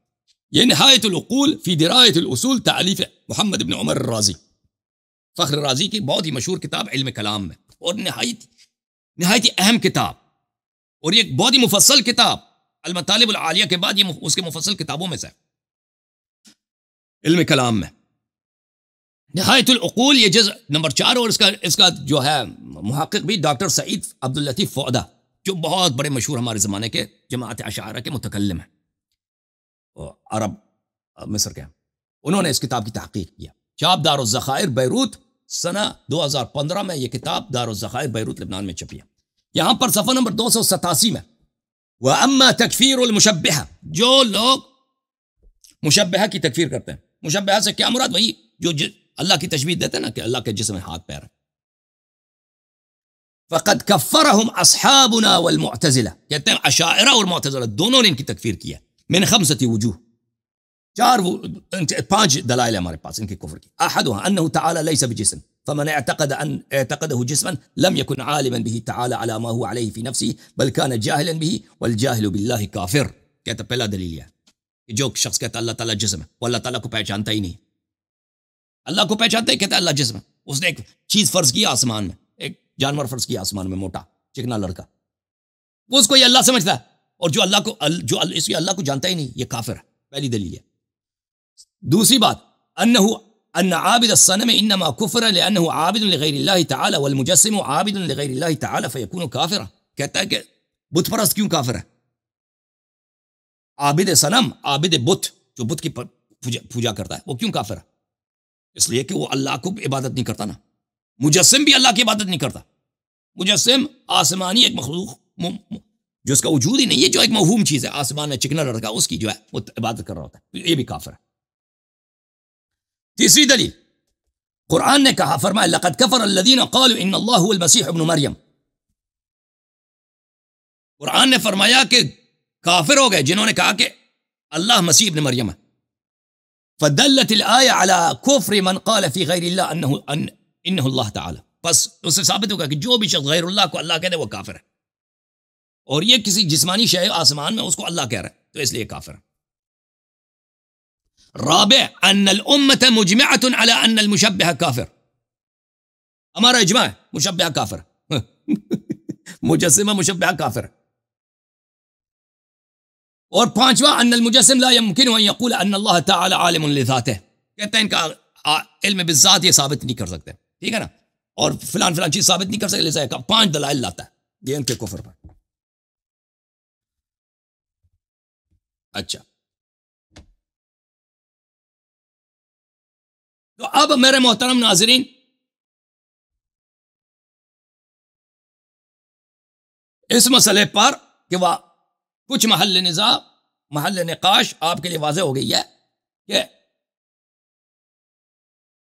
یہ نہایت العقول فی درایت الاصول، تعلیف محمد بن عمر الرازی، فخر رازی کی بہت ہی مشہور کتاب علم کلام میں، اور نہایت اہم کتاب، اور یہ بہت ہی مفصل کتاب، المطالب العالیہ کے بعد یہ اس کے مفصل کتابوں میں سے علم کلام میں. نہایت العقول یہ جزء نمبر 4، اور اس کا جو ہے محقق بھی ڈاکٹر سعید عبداللطیف فؤادہ، جو بہت بڑے مشہور ہمارے زمانے کے جماعت اشاعرہ کے متکلم ہیں، عرب مصر کے، انہوں نے اس کتاب کی تحقیق کیا. چاپ دار الذخائر بیروت، سنہ 2015 میں یہ کتاب دار الذخائر بیروت لبنان میں چھپی ہے. یہاں پر صفحہ نمبر 287 میں، وَأَمَّا تَكْفِيرُ الْمُشَبِّحَةِ، جو لوگ مشبہہ کی تکفیر کرتے ہیں، مشبہہ سے کیا مراد؟ وہی جو اللہ کی تشبیہ دیتے ہیں نا، کہ اللہ کے جسم میں ہاتھ پیر ہے. فَقَدْ كَفَّرَهُمْ أَصْحَابُنَا وَالْمُعْتَزِلَةِ، کہتے ہیں اشاعرہ اور معتزلہ دونوں نے ان کی تکفیر کی ہے، من 5 وجوہ، 5 دلائل ہمارے پاس ان کے کفر کی. احدها انه تعالى ليس بجسم، فمن اعتقده جسما لم يكن عالما به تعالى على ما هو عليه في نفسه بل كان جاهلا به والجاهل بالله كافر. کہتا پہلا دلیل ہے کہ جو شخص کہتا اللہ تعالیٰ جسم ہے، وہ اللہ تعالیٰ کو پہچانتا ہی نہیں، اللہ کو پہچانتا ہی، کہتا اللہ جسم ہے. اس نے ایک چیز فرض کیا آسمان میں، ایک جانور فرض کیا آسمان میں، موٹا چکنا لڑکا، وہ اس کو یہ اللہ سمجھتا ہے، اور جو اللہ کو جانتا ہی نہیں، یہ کافر ہے. پہلی دلیل ہے. دوسری بات، ان عابد الصنم انما كفر لانه عابد لغیر اللہ تعالی والمجسم عابد لغیر اللہ تعالی فيكون كافرا. کہتا ہے کہ بت پرست کیوں کافر ہے؟ عابد صنم، عابد بت، جو بت کی پوجا کرتا ہے، وہ کیوں کافر ہے؟ اس لیے کہ وہ اللہ کو عبادت نہیں کرتا نا. مجسم بھی اللہ کی عبادت نہیں کرتا. مجسم آسمانی ایک مخلوق جو اس کا وجود ہی نہیں ہے، جو ایک موہوم چیز ہے، آسمان میں چکنا لڑکا، اس کی جو ہے وہ عبادت کر رہا ہوتا ہے، یہ بھی کافر ہے. تیسری دلیل، قرآن نے کہا، فرمایا لقد کفر الذین قالوا ان اللہ هو المسیح ابن مریم. قرآن نے فرمایا کہ کافر ہو گئے جنہوں نے کہا کہ اللہ مسیح ابن مریم ہے. فدلت الآیہ علی کفر من قال فی غیر اللہ انہ اللہ تعالی. بس اس سے ثابت ہوگا کہ جو بھی شخص غیر اللہ کو اللہ کہہ دے وہ کافر ہے، اور یہ کسی جسمانی شے آسمان میں اس کو اللہ کہہ رہا ہے، تو اس لیے کافر ہے. رابع، ان الامت مجمعۃ علی ان المشبہ کافر. ہمارا اجماع ہے مشبہ کافر، مجسمہ مشبہ کافر. اور پانچواں، ان المجسم لا يمكن ان يقول ان اللہ تعالی عالم لذاته. کہتے ہیں ان کا علم بالذات یہ ثابت نہیں کر سکتے، ٹھیک ہے نا. اور فلان فلان چیز ثابت نہیں کر سکے، لذا کا 5 دلائل لاتا ہے، یہ ان کے کفر پر۔ اچھا، تو اب میرے محترم ناظرین، اس مسئلے پر کہ وہ کچھ محل نزاع، محل نقاش آپ کے لیے واضح ہو گئی ہے کہ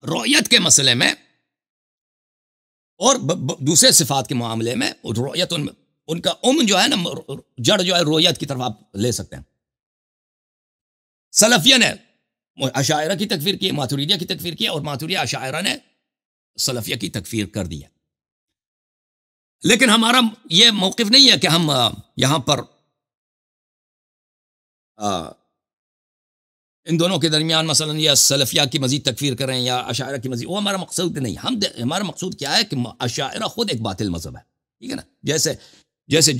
رؤیت کے مسئلے میں اور دوسرے صفات کے معاملے میں رؤیت ان کا جو ہے نا، جڑ جو ہے رؤیت کی طرف آپ لے سکتے ہیں۔ سلفیہ نے اشاعرہ کی تکفیر کی، ماتوریدیہ کی تکفیر کی، اور ماتوریدیہ اشاعرہ نے سلفیہ کی تکفیر کر دی ہے۔ لیکن ہمارا یہ موقف نہیں ہے کہ ہم یہاں پر ان دونوں کے درمیان مثلا یا سلفیہ کی مزید تکفیر کریں یا اشاعرہ کی مزید، وہ ہمارا مقصود نہیں۔ ہمارا مقصود کیا ہے کہ اشاعرہ خود ایک باطل مذہب ہے، ٹھیک ہے نا، جیسے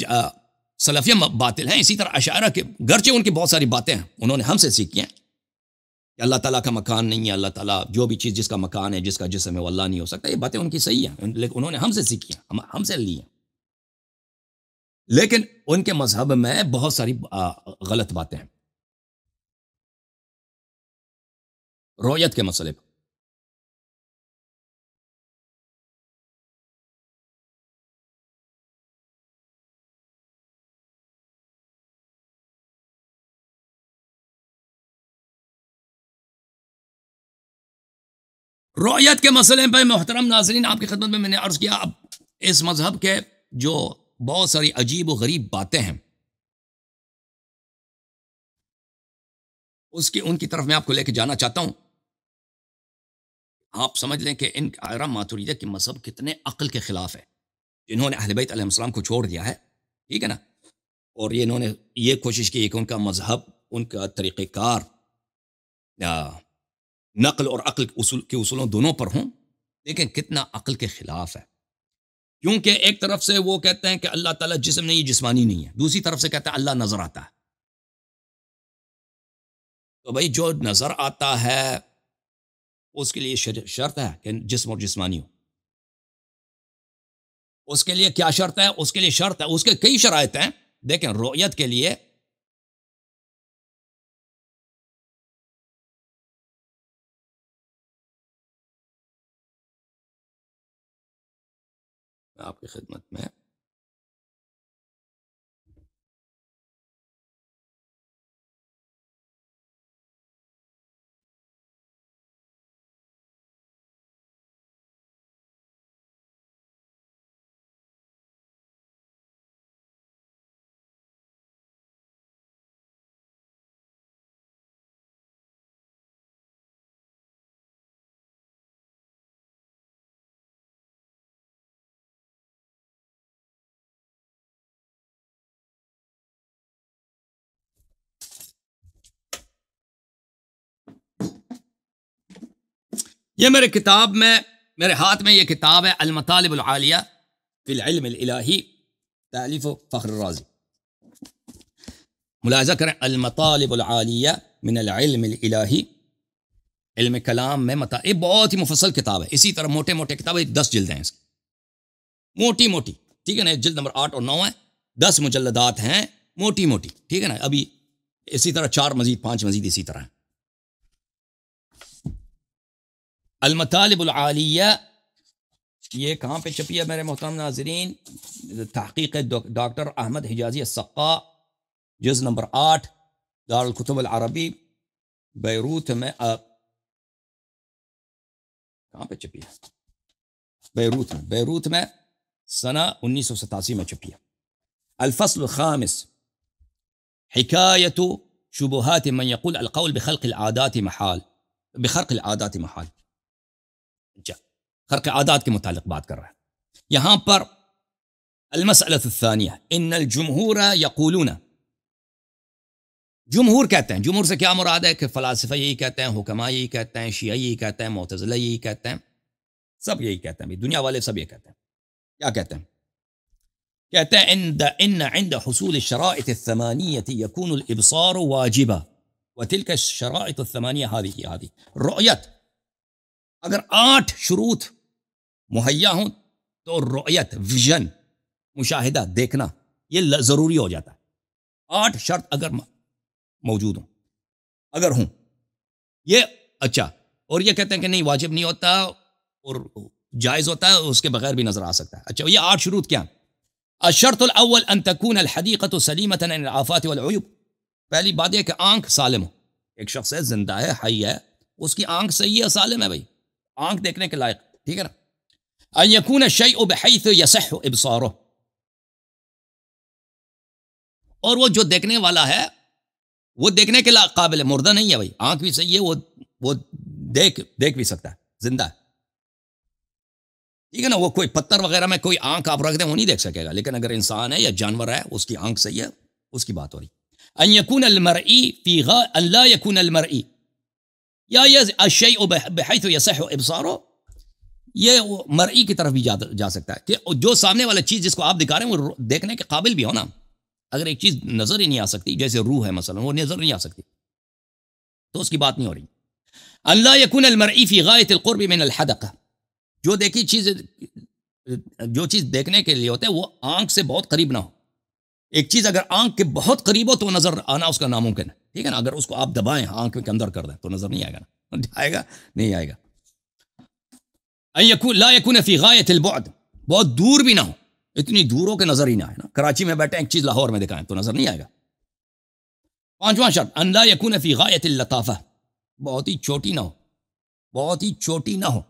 سلفیہ باطل ہیں، اسی طرح اشاعرہ کے گرچہ ان کی بہت ساری باتیں ہیں انہوں نے ہم سے سیکھی ہیں کہ اللہ تعالیٰ کا مکان نہیں ہے، اللہ تعالیٰ جو بھی چیز جس کا مکان ہے، جس کا جسم ہے، وہ اللہ نہیں ہو سکتا، یہ باتیں ان کی صحیح ہیں، لیکن انہوں نے ہم سے سیکھی ہیں، ہم سے لی ہیں۔ لیکن ان کے مذہب میں بہت ساری غلط باتیں ہیں رؤیت کے مسئلے پر۔ رؤیت کے مسئلے پہ محترم ناظرین، آپ کی خدمت میں نے عرض کیا، اب اس مذہب کے جو بہت ساری عجیب و غریب باتیں ہیں ان کی طرف میں آپ کو لے کے جانا چاہتا ہوں۔ آپ سمجھ لیں کہ ان ماتوریدیہ کے مذہب کتنے عقل کے خلاف ہے، جنہوں نے اہل بیت علیہ السلام کو چھوڑ دیا ہے، ٹھیک ہے نا، اور یہ انہوں نے یہ کوشش کی کہ ان کا مذہب، ان کا طریقہ کار نقل اور عقل کے اصولوں دونوں پر ہوں، لیکن کتنا عقل کے خلاف ہے۔ کیونکہ ایک طرف سے وہ کہتے ہیں کہ اللہ تعالیٰ جسم نہیں، جسمانی نہیں ہے، دوسری طرف سے کہتے ہیں اللہ نظر آتا ہے۔ تو بھائی جو نظر آتا ہے اس کے لیے شرط ہے کہ جسم اور جسمانی ہو، اس کے لیے کیا شرط ہے؟ اس کے لیے شرط ہے، اس کے کئی شرائط ہیں، دیکھیں رؤیت کے لیے آپ کی خدمت میں یہ میرے ہاتھ میں یہ کتاب ہے المطالب العالیہ فی العلم الالہی، تالیف فخر الرازی۔ ملاحظہ کریں، المطالب العالیہ من العلم الالہی، علم کلام میں یہ بہت ہی مفصل کتاب ہے۔ اسی طرح موٹے موٹے کتاب 10 جلدیں ہیں اس کی، موٹی موٹی، ٹھیک ہے نا، جلد نمبر 8 اور 9 ہے، 10 مجلدات ہیں، موٹی موٹی، ٹھیک ہے نا۔ ابھی اسی طرح 4 مزید 5 مزید اسی طرح ہیں۔ المطالب العالیہ یہ کہاں پہ چھپی ہے میرے محترم ناظرین؟ تحقیق ڈاکٹر احمد حجازی السقا، جز نمبر 8، دارالکتب العربی، بیروت میں۔ کہاں پہ چھپی ہے؟ بیروت میں سنہ 1987 میں چھپی ہے۔ الفصل الخامس، حکایت شبہات من یقول القول بخلق العادات محال، بخرق العادات محال۔ خرق عادات کے متعلق بات کر رہا ہے یہاں پر۔ المسألة الثانیہ، ان الجمہور یقولون، جمہور کہتے ہیں، جمہور سے کیا مراد ہے؟ کہ فلاسفہ یہی کہتے ہیں، حکماء یہی کہتے ہیں، شیعہ یہی کہتے ہیں، معتزلہ یہی کہتے ہیں، سب یہی کہتے ہیں، دنیا والے سب یہ کہتے ہیں۔ کیا کہتے ہیں؟ کہتے ہیں ان عند حصول الشرائط الثمانیة يكون الابصار واجبا وتلك الشرائط الثمانیة هذه رؤیت، اگر 8 شروط مہیا ہوں تو رؤیت، ویژن، مشاہدہ، دیکھنا یہ ضروری ہو جاتا ہے۔ 8 شرط اگر موجود ہوں، اگر ہوں یہ اچھا، اور یہ کہتے ہیں کہ نہیں واجب نہیں ہوتا اور جائز ہوتا ہے، اس کے بغیر بھی نظر آ سکتا ہے۔ اچھا یہ 8 شروط کیا؟ الشرط الاول ان تكون الحديقة سليمة عن الآفات والعيوب۔ پہلی بات یہ کہ آنکھ سالم ہو، ایک شخص ہے، زندہ ہے، حی ہے، اس کی آنکھ صحیح ہے، سالم ہے، بھائی آنکھ دیکھنے کے لائق، ٹھیک ہے نا۔ ان يكون الشيء بحيث يصح ابصاره، اور وہ جو دیکھنے والا ہے وہ دیکھنے کے قابل ہے، مردہ نہیں ہے، بھائی آنکھ بھی صحیح ہے، وہ دیکھ بھی سکتا ہے، زندہ ہے، ٹھیک ہے نا۔ وہ کوئی پتھر وغیرہ میں کوئی آنکھ آپ رکھ دیں وہ نہیں دیکھ سکے گا، لیکن اگر انسان ہے یا جانور ہے اس کی آنکھ صحیح ہے، اس کی بات ہو رہی۔ ان يكون المرئی فی ان لا يكون المرئی یا الشیء بحیث یصح ابصارہ، یہ مرئی کی طرف بھی جا سکتا ہے کہ جو سامنے والا چیز جس کو آپ دکھا رہے ہیں وہ دیکھنے کے قابل بھی ہو نا۔ اگر ایک چیز نظر ہی نہیں آ سکتی، جیسے روح ہے مثلا، وہ نظر نہیں آ سکتی تو اس کی بات نہیں ہو رہی۔ ان لا يكون المرئی فی غایۃ القرب من الحدقہ، جو چیز دیکھنے کے لیے ہوتا ہے وہ آنکھ سے بہت قریب نہ ہو۔ ایک چیز اگر آنکھ کے بہت قریب ہو تو نظر آنا اس کا ناممکن ہے، ٹھیک ہے نا۔ اگر اس کو آپ دبائیں، آنکھ کے اندر کر دیں تو نظر نہیں آئے گا نا، آئے گا نہیں آئے گا۔ لا يكون فی غایۃ البعد، بہت دور بھی نہ ہو، اتنی دور ہو کہ نظر ہی نہ آئے نا۔ کراچی میں بیٹھے ایک چیز لاہور میں دکھائیں تو نظر نہیں آئے گا۔ 5واں شرط ان لا يكون فی غایۃ اللطافہ، بہت ہی چھوٹی نہ ہو، بہت ہی چھوٹی نہ ہو،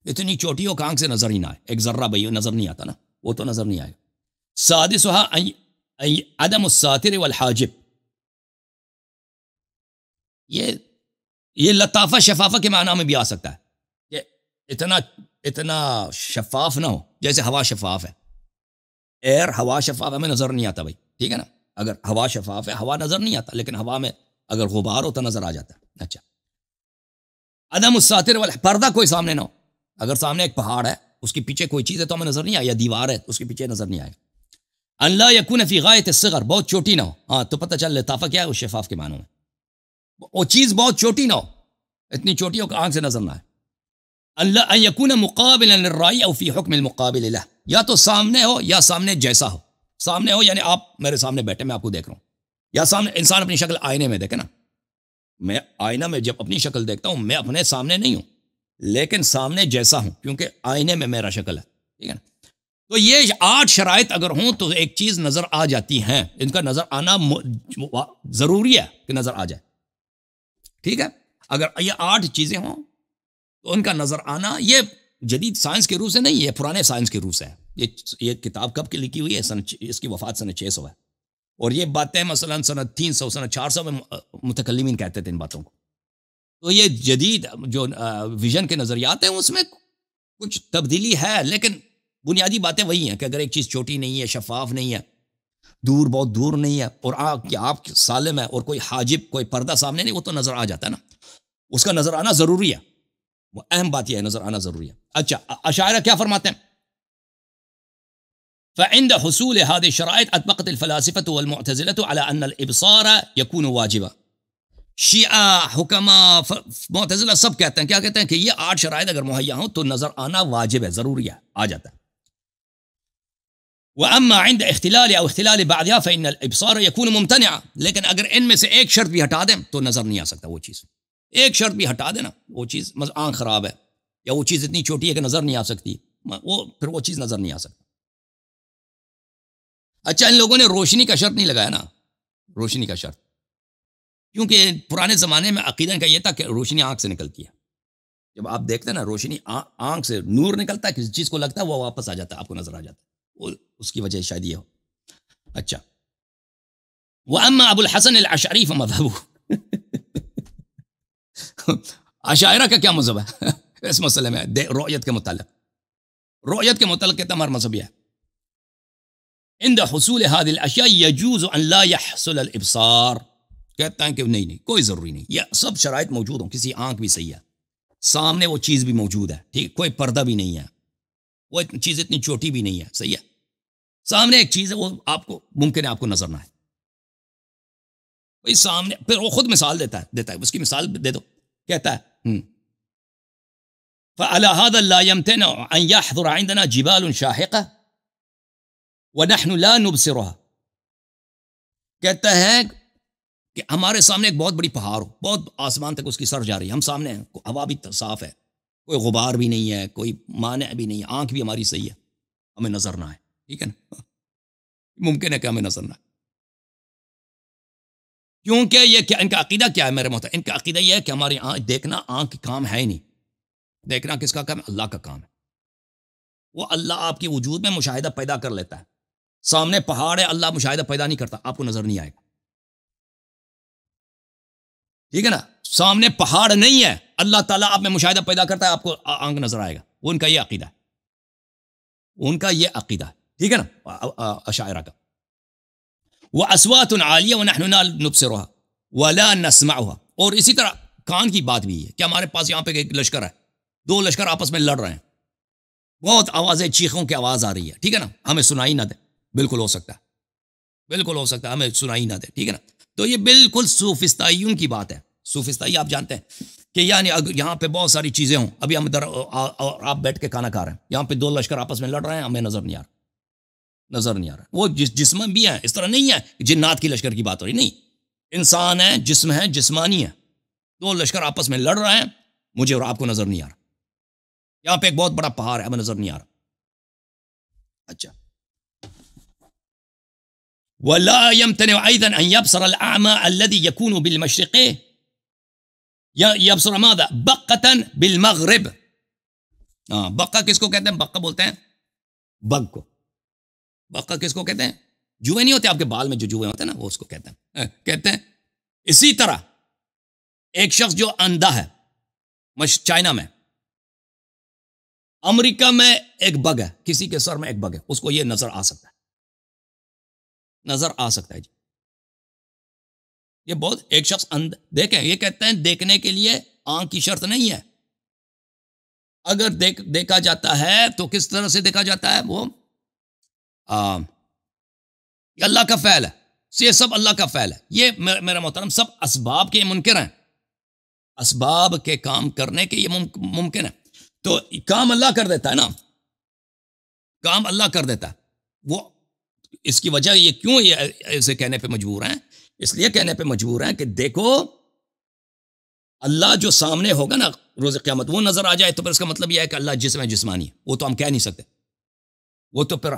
اتنی چھوٹی ہو کہ آنکھ سے نظر ہی نہ آئے، ایک ذرہ بھائی نظر نہیں آتا نا، وہ تو نظر نہیں آئے گا۔ سادسھا عدم الساتر والحاجب، یہ لطافہ شفافہ کے معنی میں بھی آ سکتا ہے کہ اتنا شفاف نہ ہو، جیسے ہوا شفاف ہے، ایئر، ہوا شفاف، ہمیں نظر نہیں آتا بھائی، ٹھیک ہے نا۔ اگر ہوا شفاف ہے، ہوا نظر نہیں آتا، لیکن ہوا میں اگر غبار ہو تو نظر آ جاتا ہے۔ اچھا عدم الساتر پردہ کوئی سامنے نہ ہو، اگر سامنے ایک پہاڑ ہے اس کے پیچھے کوئی چیز ہے تو ہمیں نظر نہیں آئے، یا دیوار ہے اس کے پیچھے نظر نہیں آئے گا۔ ان لا يكون فی غایۃ الصغر، بہت چھوٹی نہ ہو، ہاں تو پتہ چل لطافہ کیا ہے، وہ شفاف کے معنوں میں، وہ چیز بہت چھوٹی نہ ہو، اتنی چھوٹی ہو کہ آنکھ سے نظر نہ آئے۔ ان يكون مقابلا للرأي او فی حکم المقابل له، یا تو سامنے ہو یا سامنے جیسا ہو۔ سامنے ہو یعنی آپ میرے سامنے بیٹھے، میں آپ کو دیکھ رہا ہوں، یا سامنے انسان اپنی شکل آئینے میں دیکھے نا، میں آئینہ میں جب اپنی شکل دیکھتا ہوں میں اپنے سامنے نہیں ہوں لیکن سامنے جیسا ہوں، کیونکہ آئینے میں میرا شکل ہے، ٹھیک ہے نا۔ تو یہ 8 شرائط اگر ہوں تو ایک چیز نظر آ جاتی ہیں، ان کا نظر آنا ضروری ہے کہ نظر آ جائے، ٹھیک ہے۔ اگر یہ 8 چیزیں ہوں تو ان کا نظر آنا، یہ جدید سائنس کے روح سے نہیں، یہ پرانے سائنس کے روح سے ہے۔ یہ کتاب کب کی لکھی ہوئی ہے؟ اس کی وفات سن 600 ہے، اور یہ باتیں مثلا سن 300 سن 400 میں متکلمین کہتے تھے ان باتوں کو۔ تو یہ جدید جو ویژن کے نظریات ہیں اس میں کچھ تبدیلی ہے، لیکن بنیادی باتیں وہی ہیں کہ اگر ایک چیز چھوٹی نہیں ہے، شفاف نہیں ہے، دور بہت دور نہیں ہے، اور آپ سالم ہے اور کوئی حاجب کوئی پردہ سامنے نہیں، وہ تو نظر آ جاتا ہے نا، اس کا نظر آنا ضروری ہے، وہ اہم بات یہ ہے، نظر آنا ضروری ہے۔ اچھا اشاعرہ کیا فرماتے ہیں؟ فعند حصول هذه الشرائط اطبقت الفلاسفة والمعتزلة على ان الابصار يكون واجبا۔ شیعہ، حکماء، معتزلہ سب کہتے ہیں، کیا کہتے ہیں کہ یہ 8 شرائط اگر مہیا ہوں تو نظر آنا واجب ہے، ضروری ہے، آ جاتا ہے۔ وَأَمَّا عِنْدَ اختلال او اختلال بعضها فإن الابصار يكون ممتنعا، لیکن اگر ان میں سے ایک شرط بھی ہٹا دیں تو نظر نہیں آ سکتا وہ چیز، ایک شرط بھی ہٹا دینا، وہ چیز آنکھ خراب ہے یا وہ چیز اتنی چھوٹی ہے کہ نظر نہیں آ سکتی، پھر وہ چیز نظر نہیں آ سکتی۔ اچھا ان لوگوں نے روشنی کا شرط نہیں لگایا نا، روشنی کا شرط، کیونکہ پرانے زمانے میں عقیدہ کا یہ تھا کہ روشنی آنکھ سے نکلتی ہے، جب آپ دیکھتے ہیں نا روشنی آنکھ سے نور نکلتا ہے، کسی چیز کو لگتا ہے وہ واپس آ جاتا ہے، آپ کو نظر آ جاتا ہے، اس کی وجہ شاید یہ ہو۔ اچھا وَأَمَّا أَبُو الْحَسَنِ الْأَشْعَرِي فَمَذْهَبُهُ، اشاعرہ کا کیا مذہب ہے اس مسئلے میں؟ رؤیت کے متعلق کہتا ہمارا مذہب یہ ہے، عند حصول هذه الاشیاء يجوز ان لا يحصل الابصار، کہتا ہے کہ نہیں کوئی ضروری نہیں، یہ سب شرائط موجود ہوں، کسی آنکھ بھی صحیح ہے، سامنے وہ چیز بھی موجود ہے، ٹھیک، کوئی پردہ بھی نہیں ہے، وہ چیز اتنی چھوٹی بھی نہیں ہے، صحیح ہے، سامنے ایک چیز ہے، وہ آپ کو ممکن ہے آپ کو نظر نہ آئے، سامنے، پھر وہ خود مثال دیتا ہے، اس کی مثال دے دو، کہتا ہے فعلى هذا لا يمتنع أن يحضر عندنا جبال شاحقة ونحن لا نبصرها. کہتا ہے کہ ہمارے سامنے ایک بہت بڑی پہاڑ ہو، بہت آسمان تک اس کی سر جا رہی ہے، ہم سامنے ہیں، ہوا بھی صاف ہے، کوئی غبار بھی نہیں ہے، کوئی مانع بھی نہیں ہے، آنکھ بھی ہماری صحیح ہے، ہمیں نظر نہ آئے. ٹھیک ہے نا؟ ممکن ہے کہ ہمیں نظر نہ آئے، کیونکہ یہ کیا ان کا عقیدہ کیا ہے میرے محترم؟ ان کا عقیدہ یہ ہے کہ ہماری دیکھنا آنکھ کا کام ہے ہی نہیں. دیکھنا کس کا کام ہے؟ اللہ کا کام ہے. وہ اللہ آپ کے وجود میں مشاہدہ پیدا کر لیتا ہے. سامنے پہاڑ ہے، اللہ مشاہدہ پیدا نہیں کرتا، آپ کو نظر نہیں آئے گا. ٹھیک ہے نا؟ سامنے پہاڑ نہیں ہے، اللہ تعالیٰ آپ میں مشاہدہ پیدا کرتا ہے، آپ کو آنکھ نظر آئے گا. وہ ان کا یہ عقیدہ ہے، ان کا یہ عقیدہ ہے. ٹھیک ہے نا؟ اشاعرہ کا. وَأَصْوَاتٌ عَالِيَةٌ وَنَحْنُ لَا نُبْصِرُهَا وَلَا نَسْمَعُهَا. اور اسی طرح کان کی بات بھی ہے کہ ہمارے پاس یہاں پہ ایک لشکر ہے، دو لشکر آپس میں لڑ رہے ہیں، بہت آوازیں، چیخوں کی آواز آ رہی ہے. ٹھیک ہے نا؟ ہمیں سنائی نہ دے. بالکل ہو سکتا ہے، بالکل ہو سکتا ہے ہمیں سنائی نہ دے. ٹھیک ہے نا؟ تو یہ بالکل صوفستائیوں کی بات ہے. صوفستائی آپ جانتے ہیں کہ یعنی یہاں پہ بہت ساری چیزیں ہوں، ابھی ہم ادھر آپ بیٹھ کے کھانا کھا رہے ہیں، یہاں پہ دو لشکر آپس میں لڑ رہے ہیں، ہمیں نظر نہیں آ رہا، نظر نہیں آ رہا. وہ جسم بھی ہے، اس طرح نہیں ہے جنات کی لشکر کی بات ہو رہی، نہیں، انسان ہے، جسم ہے، جسمانی ہے. دو لشکر آپس میں لڑ رہے ہیں، مجھے اور آپ کو نظر نہیں آ رہا. یہاں پہ ایک بہت بڑا پہاڑ ہے، ہمیں نظر نہیں آ رہا. اچھا. ولا يمتنع ايضا ان يبصر الاعمى الذي يكون بالمشرق يبصر ماذا؟ بقة بالمغرب. بقہ کس کو کہتے ہیں؟ بقہ بولتے ہیں بگ کو. بقہ کس کو کہتے ہیں؟ جوئے نہیں ہوتے آپ کے بال میں جو جوئے ہوتے ہیں نا، وہ اس کو کہتے ہیں. کہتے ہیں اسی طرح ایک شخص جو اندھا ہے چائنا میں، امریکہ میں ایک بگ ہے، کسی کے سر میں ایک بگ ہے، اس کو یہ نظر آ سکتا ہے، نظر آ سکتا ہے. جی یہ بہت ایک شخص دیکھیں، یہ کہتے ہیں دیکھنے کے لیے آنکھ کی شرط نہیں ہے. اگر دیکھا جاتا ہے تو کس طرح سے دیکھا جاتا ہے؟ وہ یہ اللہ کا فعل ہے، یہ سب اللہ کا فعل ہے. یہ میرا محترم سب اسباب کے منکر ہیں، اسباب کے کام کرنے کے یہ ممکن ہے. تو کام اللہ کر دیتا ہے نا، کام اللہ کر دیتا ہے. وہ اس کی وجہ یہ کیوں یہ اسے کہنے پہ مجبور ہیں؟ اس لیے کہنے پہ مجبور ہیں کہ دیکھو اللہ جو سامنے ہوگا نا روز قیامت، وہ نظر آ جائے تو پھر اس کا مطلب یہ ہے کہ اللہ جسم ہے، جسمانی ہے. وہ تو ہم کہہ نہیں سکتے، وہ تو پھر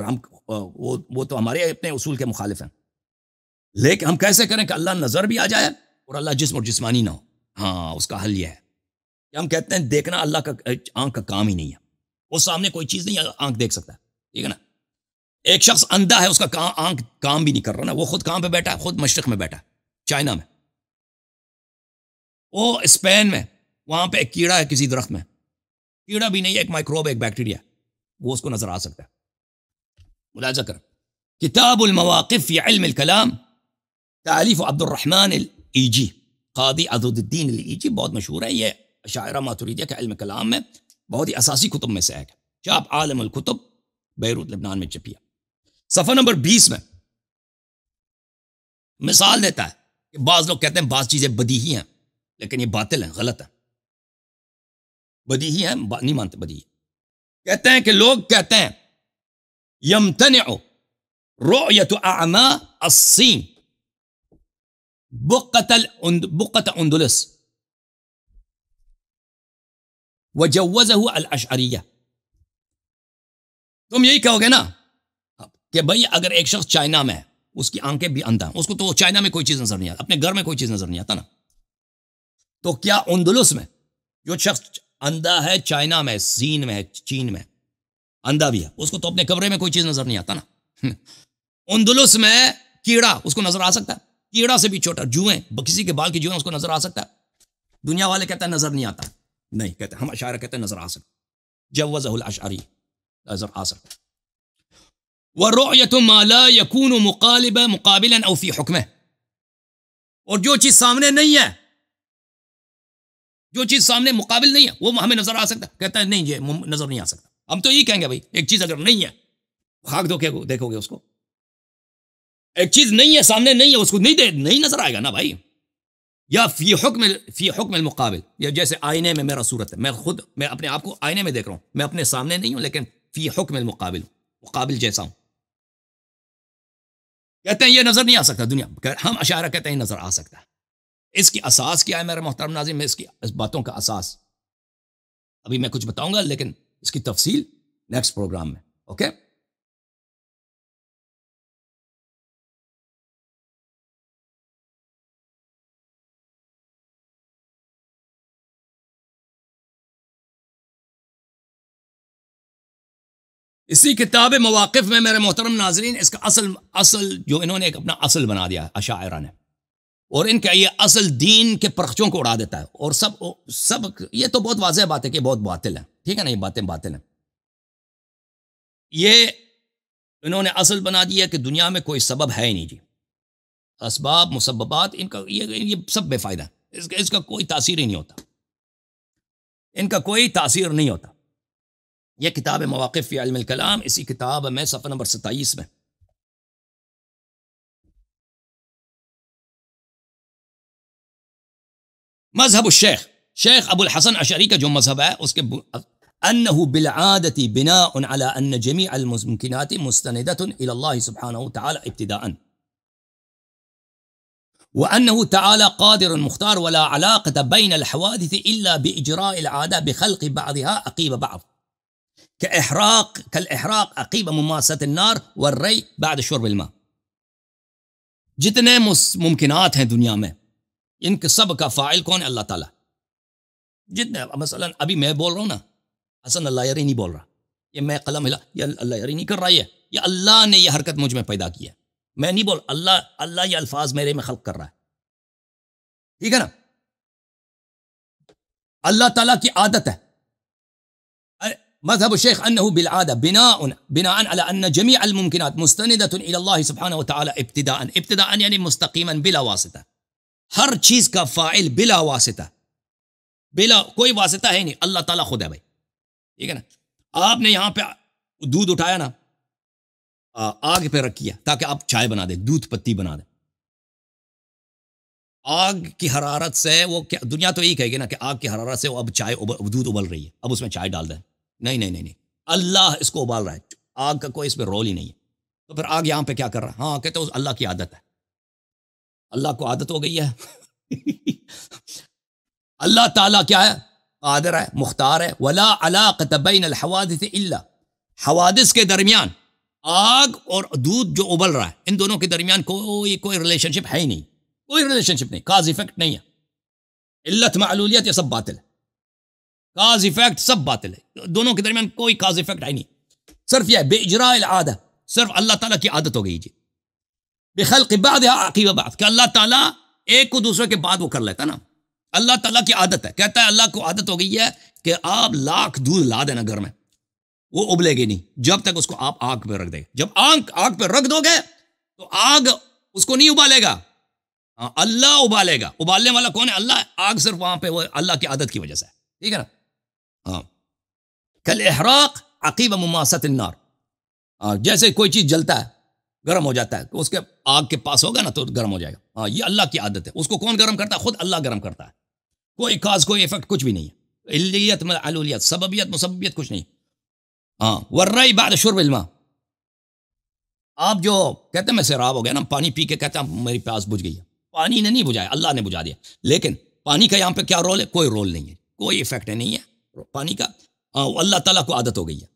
ہم وہ تو ہمارے اپنے اصول کے مخالف ہیں. لیکن ہم کیسے کریں کہ اللہ نظر بھی آ جائے اور اللہ جسم اور جسمانی نہ ہو؟ ہاں، اس کا حل یہ ہے کہ ہم کہتے ہیں دیکھنا اللہ کا آنکھ کا کام ہی نہیں ہے. وہ سامنے کوئی چیز نہیں ہے، آنکھ دیکھ سکتا ہے. ٹھیک ہے نا؟ ایک شخص اندھا ہے، اس کا آنکھ کام بھی نہیں کر رہا نا، وہ خود کہاں پہ بیٹھا ہے؟ خود مشرق میں بیٹھا ہے، چائنا میں. وہ اسپین میں، وہاں پہ ایک کیڑا ہے کسی درخت میں، کیڑا بھی نہیں ہے، ایک مائکروب، ایک بیکٹیریا، وہ اس کو نظر آ سکتا ہے. ملاحظہ کر کتاب المواقف فی علم الکلام، تالیف عبد الرحمن الایجی، قاضی عضد الدین الایجی، بہت مشہور ہے. یہ اشاعرہ ماتریدیہ کے علم کلام میں بہت ہی اساسی کتب میں سے ایک ہے. چاپ عالم الکتب، بیروت لبنان میں چھپی ہے. صفحہ نمبر 20 میں مثال دیتا ہے کہ بعض لوگ کہتے ہیں بعض چیزیں بدیہی ہیں، لیکن یہ باطل ہیں، غلط ہیں. بدیہی ہیں، نہیں مانتے بدیہی. کہتے ہیں کہ لوگ کہتے ہیں یمتنع رؤیت اعما الصین بقة اندلس وجوزه الاشعریہ. تم یہی کہو گے نا کہ بھئی اگر ایک شخص چائنا میں ہے، اس کی آنکھیں بھی اندھا ہیں، اس کو تو چائنا میں کوئی چیز نظر نہیں آتا، اپنے گھر میں کوئی چیز نظر نہیں آتا نا، تو کیا اندلس میں جو شخص اندھا ہے، چائنا میں، سین میں، چین میں اندھا بھی ہے، اس کو تو اپنے کمرے میں کوئی چیز نظر نہیں آتا نا. اندلس میں کیڑا اس کو نظر آ سکتا ہے، کیڑا سے بھی چھوٹا، جوئیں، کسی کے بال کی جوئیں اس کو نظر آ سکتا ہے. دنیا والے کہتے ہیں نظر نہیں آتا، نہیں کہتے، ہم اشاعرہ کہتے ہیں نظر آ سکتا. جوزہ الاشعری، نظر آ سکتا. وَرُؤْيَةُ مَا لَا يَكُونُ مُقَابِلًا أَوْ فِي حُكْمِهِ، اور جو چیز سامنے نہیں ہے، جو چیز سامنے مقابل نہیں ہے، وہ ہمیں نظر آ سکتا. کہتا ہے نہیں، یہ نظر نہیں آ سکتا. ہم تو یہی کہیں گے بھائی ایک چیز اگر نہیں ہے، خاک دیکھو گے اس کو، ایک چیز نہیں ہے، سامنے نہیں ہے، اس کو نہیں نظر آئے گا نا بھائی. یا فی حکم المقابل، یا جیسے آئینے میں میرا صورت ہے، میں اپنے آپ کو آئینے میں دیکھ رہا ہوں، میں اپنے سامنے نہیں ہوں لیکن فی حکم المقابل، مقابل جیسا ہوں. کہتے ہیں یہ نظر نہیں آ سکتا دنیا، ہم اشاعرہ کہتے ہیں یہ نظر آ سکتا ہے. اس کی اساس کیا ہے میرے محترم ناظرین؟ میں اس باتوں کا اساس ابھی میں کچھ بتاؤں گا، لیکن اس کی تفصیل نیکسٹ پروگرام میں. اوکے. اسی کتاب مواقف میں میرے محترم ناظرین اس کا اصل جو انہوں نے ایک اپنا اصل بنا دیا ہے اشاعرہ نے، اور ان کا یہ اصل دین کے پرخچوں کو اڑا دیتا ہے، اور سب یہ تو بہت واضح بات ہے کہ بہت باطل ہے، ٹھیک ہے نا، یہ باتیں باطل ہیں. یہ انہوں نے اصل بنا دیا کہ دنیا میں کوئی سبب ہے ہی نہیں جی، اسباب مسببات ان کا یہ سب بے فائدہ ہے، اس کا کوئی تاثیر ہی نہیں ہوتا، ان کا کوئی تاثیر نہیں ہوتا. یہ کتاب مواقف فی علم الکلام، اسی کتاب میں صفحہ نمبر 27 میں مذہب الشیخ شیخ ابو الحسن اشعری کا جو مذہب ہے اس کے انه بالعادة بناء على ان جميع الممكنات مستندة الى الله سبحانه وتعالى ابتداء، وانه تعالى قادر مختار، ولا علاقة بين الحوادث الا باجراء العادة بخلق بعضها عقيب بعض، كالاحراق عقيب مماسة النار والري بعد شرب الماء. جتنے ممکنات ہیں دنیا میں، ان کے سب کا فاعل کون ہے؟ اللہ تعالیٰ. جتنے مثلا ابھی میں بول رہا ہوں نا، حسن اللہ یری نہیں بول رہا، یہ میں قلم ہلا، یہ اللہ یری نہیں کر رہا، یہ اللہ نے یہ حرکت مجھ میں پیدا کی ہے، میں نہیں بول، اللہ یہ الفاظ میرے میں خلق کر رہا ہے، ٹھیک ہے نا. اللہ تعالیٰ کی عادت ہے. مذهب الشيخ أنه بالعادة بناء على أن جميع الممكنات مستندة إلى الله سبحانه وتعالى ابتداء يعني مستقيما بلا واسطة. ہر چیز کا فاعل بلا واسطہ، بلا کوئی واسطہ ہے نہیں، اللہ تعالیٰ خود ہے بھائی، ٹھیک ہے نا. آپ نے یہاں پہ دودھ اٹھایا نا، آگ پہ رکھیا تاکہ آپ چائے بنا دیں، دودھ پتی بنا دیں. آگ کی حرارت سے وہ دنیا تو یہی کہے گی نا کہ آگ کی حرارت سے وہ اب دودھ ابل رہی ہے، اب اس میں چائے ڈال دیں. نہیں، اللہ اس کو ابال رہا ہے، آگ کا کوئی اس میں رول ہی نہیں ہے. تو پھر آگ یہاں پہ کیا کر رہا ہے؟ ہاں کہتے ہیں اللہ کی عادت ہے، اللہ کو عادت ہو گئی ہے. اللہ تعالیٰ کیا ہے؟ قادر ہے، مختار ہے. ولا علاقۃ بین الحوادث الا، حوادث کے درمیان آگ اور دودھ جو ابل رہا ہے، ان دونوں کے درمیان کوئی ریلیشن شپ ہے ہی نہیں، کوئی ریلیشن شپ نہیں، کاز ایفیکٹ نہیں ہے. علت معلولیت یہ سب باطل ہے، کاز ایفیکٹ سب باطل ہے، دونوں کے درمیان کوئی کاز ایفیکٹ ہے نہیں. صرف یہ بے اجراء العادہ، صرف اللہ تعالیٰ کی عادت ہو گئی جی. بخلق بعضها عقیب بعض، کہ اللہ تعالیٰ ایک کو دوسرے کے بعد وہ کر لیتا نا. اللہ تعالیٰ کی عادت ہے، کہتا ہے اللہ کو عادت ہو گئی ہے کہ آپ لاکھ دودھ لا دینا گھر میں، وہ ابلے گی نہیں جب تک اس کو آپ آگ پہ رکھ دیں. جب آگ پہ رکھ دو گے تو آگ اس کو نہیں ابالے گا، اللہ ابالے گا. ابالنے والا کون ہے؟ اللہ. آگ صرف وہاں پہ وہ اللہ کی عادت کی وجہ سے، ٹھیک ہے نا. ہاں کالاحراق عقیب مماست النار، جیسے کوئی چیز جلتا ہے، گرم ہو جاتا ہے، اس کے آگ کے پاس ہوگا نا تو گرم ہو جائے گا. ہاں یہ اللہ کی عادت ہے. اس کو کون گرم کرتا ہے؟ خود اللہ گرم کرتا ہے. کوئی کاز، کوئی ایفیکٹ، کچھ بھی نہیں ہے. علیت معلولیت، سببیت مسببیت کچھ نہیں. ہاں والرئی بعد شرب الماء، آپ جو کہتے ہیں میں سیراب ہو گیا نا، پانی پی کے کہتے ہیں میری پیاس بجھ گئی ہے، پانی نے نہیں بجھایا، اللہ نے بجھا دیا. لیکن پانی کا یہاں پہ کیا رول ہے؟ کوئی رول نہیں ہے، کوئی ایفیکٹ نہیں ہے پانی کا. اللہ تعالیٰ کو عادت ہو گئی ہے،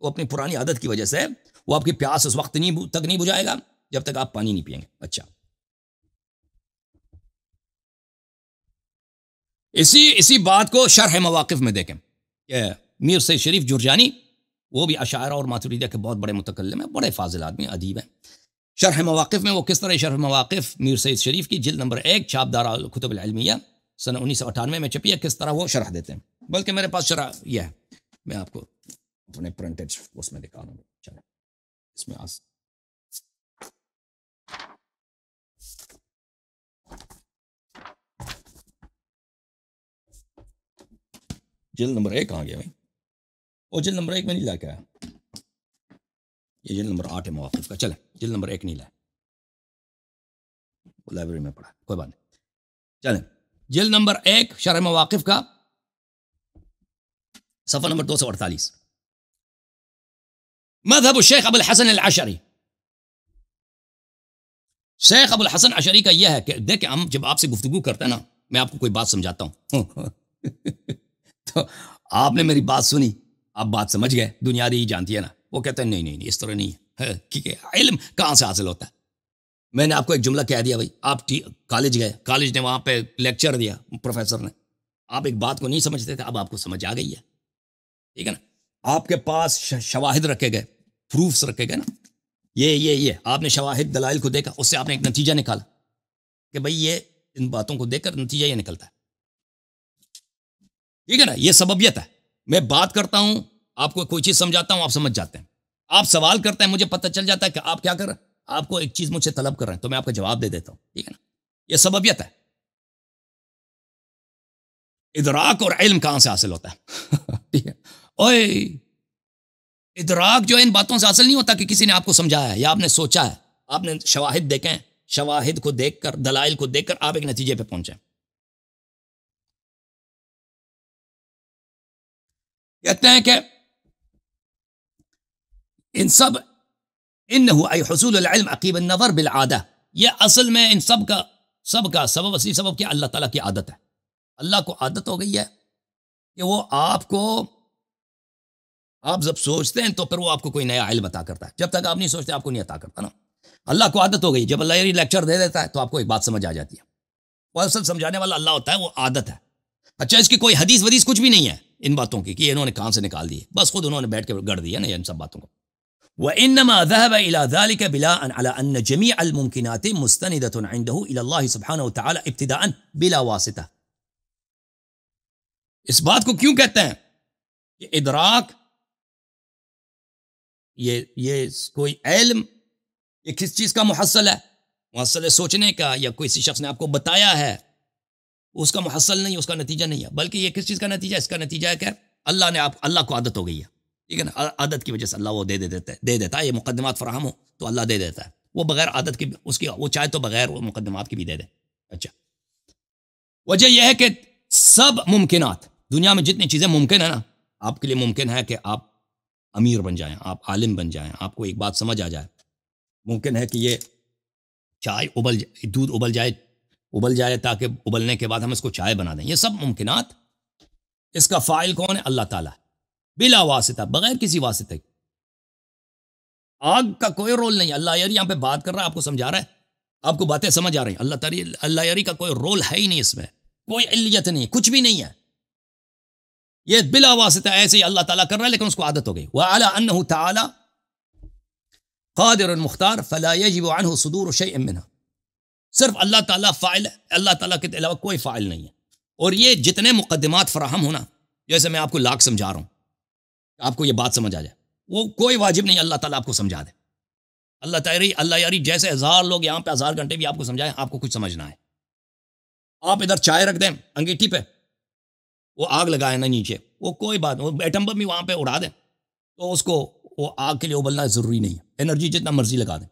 وہ اپنی پرانی عادت کی وجہ سے وہ آپ کی پیاس اس وقت تک نہیں بجھائے گا جب تک آپ پانی نہیں پئیں گے. اچھا، اسی بات کو شرح مواقف میں دیکھیں کہ میر سید شریف جرجانی، وہ بھی اشاعرہ اور ماتریدیہ کے بہت بڑے متکلم ہیں، بڑے فاضل آدمی، ادیب ہیں. شرح مواقف میں وہ کس طرح شرح مواقف میر سید شریف کی جلد نمبر 1 چھاپ دار الکتب العلمیہ سن 1998 میں چھپی ہے، کس طرح وہ شرح دیتے ہیں. بلکہ میرے پاس شرح یہ ہے، میں آپ کو اپنے پرنٹڈ اس میں دکھا رہا ہوں. چلو اس میں جلد نمبر 1 کہاں گیا بھائی؟ وہ جلد نمبر 1 میں نہیں لا کے آیا، یہ جلد نمبر 8 ہے مواقف کا. چلے جلد نمبر 1 نہیں لائے، وہ لائبریری میں پڑھا، کوئی بات نہیں. چلیں جلد نمبر 1 شرح مواقف کا صفحہ نمبر 248. مذہب الشیخ ابو الحسن العشری. شیخ ابو الحسن عشری کا یہ ہے کہ دیکھیں ہم جب آپ سے گفتگو کرتے ہیں نا، میں آپ کو کوئی بات سمجھاتا ہوں تو آپ نے میری بات سنی، آپ بات سمجھ گئے، دنیا ہی جانتی ہے نا. وہ کہتے ہیں نہیں اس طرح نہیں ہے. ٹھیک ہے، علم کہاں سے حاصل ہوتا ہے؟ میں نے آپ کو ایک جملہ کہہ دیا بھائی، آپ کالج گئے، کالج نے وہاں پہ لیکچر دیا پروفیسر نے، آپ ایک بات کو نہیں سمجھتے تھے، اب آپ کو سمجھ آ گئی ہے. ٹھیک ہے نا، آپ کے پاس شواہد رکھے گئے، پروفس رکھے گئے نا، یہ آپ نے شواہد دلائل کو دیکھا، اس سے آپ نے ایک نتیجہ نکالا کہ بھئی یہ ان باتوں کو دیکھ کر نتیجہ یہ نکلتا ہے. ٹھیک ہے نا، یہ سببیت ہے. میں بات کرتا ہوں، آپ کو کوئی چیز سمجھاتا ہوں، آپ سمجھ جاتے ہیں. آپ سوال کرتے ہیں، مجھے پتہ چل جاتا ہے کہ آپ کیا کر رہے ہیں، آپ کو ایک چیز مجھ سے طلب کر رہے ہیں، تو میں آپ کا جواب دے دیتا ہوں. ٹھیک ہے نا، یہ سببیت ہے. ادراک اور علم کہاں سے حاصل ہوتا ہے؟ ٹھیک ہے، اوئے ادراک جو ہے ان باتوں سے حاصل نہیں ہوتا کہ کسی نے آپ کو سمجھایا ہے یا آپ نے سوچا ہے، آپ نے شواہد دیکھیں، شواہد کو دیکھ کر، دلائل کو دیکھ کر آپ ایک نتیجے پہ پہنچے. کہتے ہیں کہ ان سب انه ای حصول العلم عقیب النظر بالعادہ، یہ اصل میں ان سب کا سبب، اصلی سبب کیا؟ اللہ تعالیٰ کی عادت ہے. اللہ کو عادت ہو گئی ہے کہ وہ آپ جب سوچتے ہیں تو پھر وہ آپ کو کوئی نیا علم عطا کرتا ہے. جب تک آپ نہیں سوچتے آپ کو نہیں عطا کرتا نا. اللہ کو عادت ہو گئی، جب اللہ یہ لیکچر دے دیتا ہے تو آپ کو ایک بات سمجھ آ جاتی ہے. وہ اصل سمجھانے والا اللہ ہوتا ہے، وہ عادت ہے. اچھا، اس کی کوئی حدیث ودیث کچھ بھی نہیں ہے ان باتوں کی کہ یہ انہوں نے کہاں سے نکال دی، بس خود انہوں نے بیٹھ کے گڑ دیا نا ان سب باتوں کو. وَإِنَّمَا ذَهَبَ إِلَى ذَلِكَ بِلَاءً عَلَى أَنَّ جَمِيعَ الْمُمْكِنَاتِ مُسْتَنِدَةٌ عِنْدَهُ إِلَى اللَّهِ سُبْحَانَهُ وَتَعَالَى ابْتِدَاءً بِلَا وَاسِطَةٍ. اس بات کو کیوں کہتے ہیں کہ ادراک، یہ کوئی علم، یہ کس چیز کا محصل ہے؟ محصل ہے سوچنے کا، یا کوئی شخص نے آپ کو بتایا ہے، اس کا محصل نہیں، اس کا نتیجہ نہیں ہے، بلکہ یہ کس چیز کا نتیجہ ہے؟ اس کا نتیجہ ہے کہ اللہ کو عادت ہو گئی ہے. ٹھیک ہے نا، عادت کی وجہ سے اللہ وہ دے دیتا ہے. یہ مقدمات فراہم ہو تو اللہ دے دیتا ہے. وہ بغیر عادت کی وہ چاہے تو بغیر وہ مقدمات کی بھی دے دے. اچھا، وجہ یہ ہے کہ سب ممکنات، دنیا میں جتنی چیزیں ممکن ہیں نا، آپ کے لیے ممکن ہے کہ آپ امیر بن جائیں، آپ عالم بن جائیں، آپ کو ایک بات سمجھ آ جائے. ممکن ہے کہ یہ چائے دودھ ابل جائے تاکہ ابلنے کے بعد ہم اس کو چائے بنا دیں. یہ سب ممکنات، اس کا فاعل کون ہے؟ اللہ تعالیٰ، بلا واسطہ، بغیر کسی واسطے. آگ کا کوئی رول نہیں. اللہ یاری یہاں پہ بات کر رہا ہے، آپ کو سمجھا رہا ہے، آپ کو باتیں سمجھ آ رہی ہیں. اللہ یاری کا کوئی رول ہے ہی نہیں، اس میں کوئی علیت نہیں، کچھ بھی نہیں ہے. یہ بلا واسطہ ایسے ہی اللہ تعالیٰ کر رہا ہے، لیکن اس کو عادت ہو گئی. وَعَلَىٰ أَنَّهُ تَعَالَىٰ قادر مختار فلا يجب عنه صدور شيء منها. صرف اللہ تعالیٰ فاعل ہے، اللہ تعالیٰ کے علاوہ کوئی فاعل نہیں ہے. اور یہ جتنے مقدمات فراہم ہونا، جیسے میں آپ کو لاکھ سمجھا رہا ہوں، آپ کو یہ بات سمجھ آ جائے، وہ کوئی واجب نہیں اللہ تعالیٰ آپ کو سمجھا دے. اللہ یاری جیسے 1000 لوگ یہاں پہ 1000 گھنٹے بھی آپ کو سمجھائیں، آپ کو کچھ سمجھنا ہے. آپ ادھر چائے رکھ دیں انگیٹھی پہ، وہ آگ لگائے نا نیچے، وہ کوئی بات، وہ ایٹم بم بھی وہاں پہ اڑا دیں تو اس کو، وہ آگ کے لیے ابلنا ضروری نہیں ہے. انرجی جتنا مرضی لگا دیں،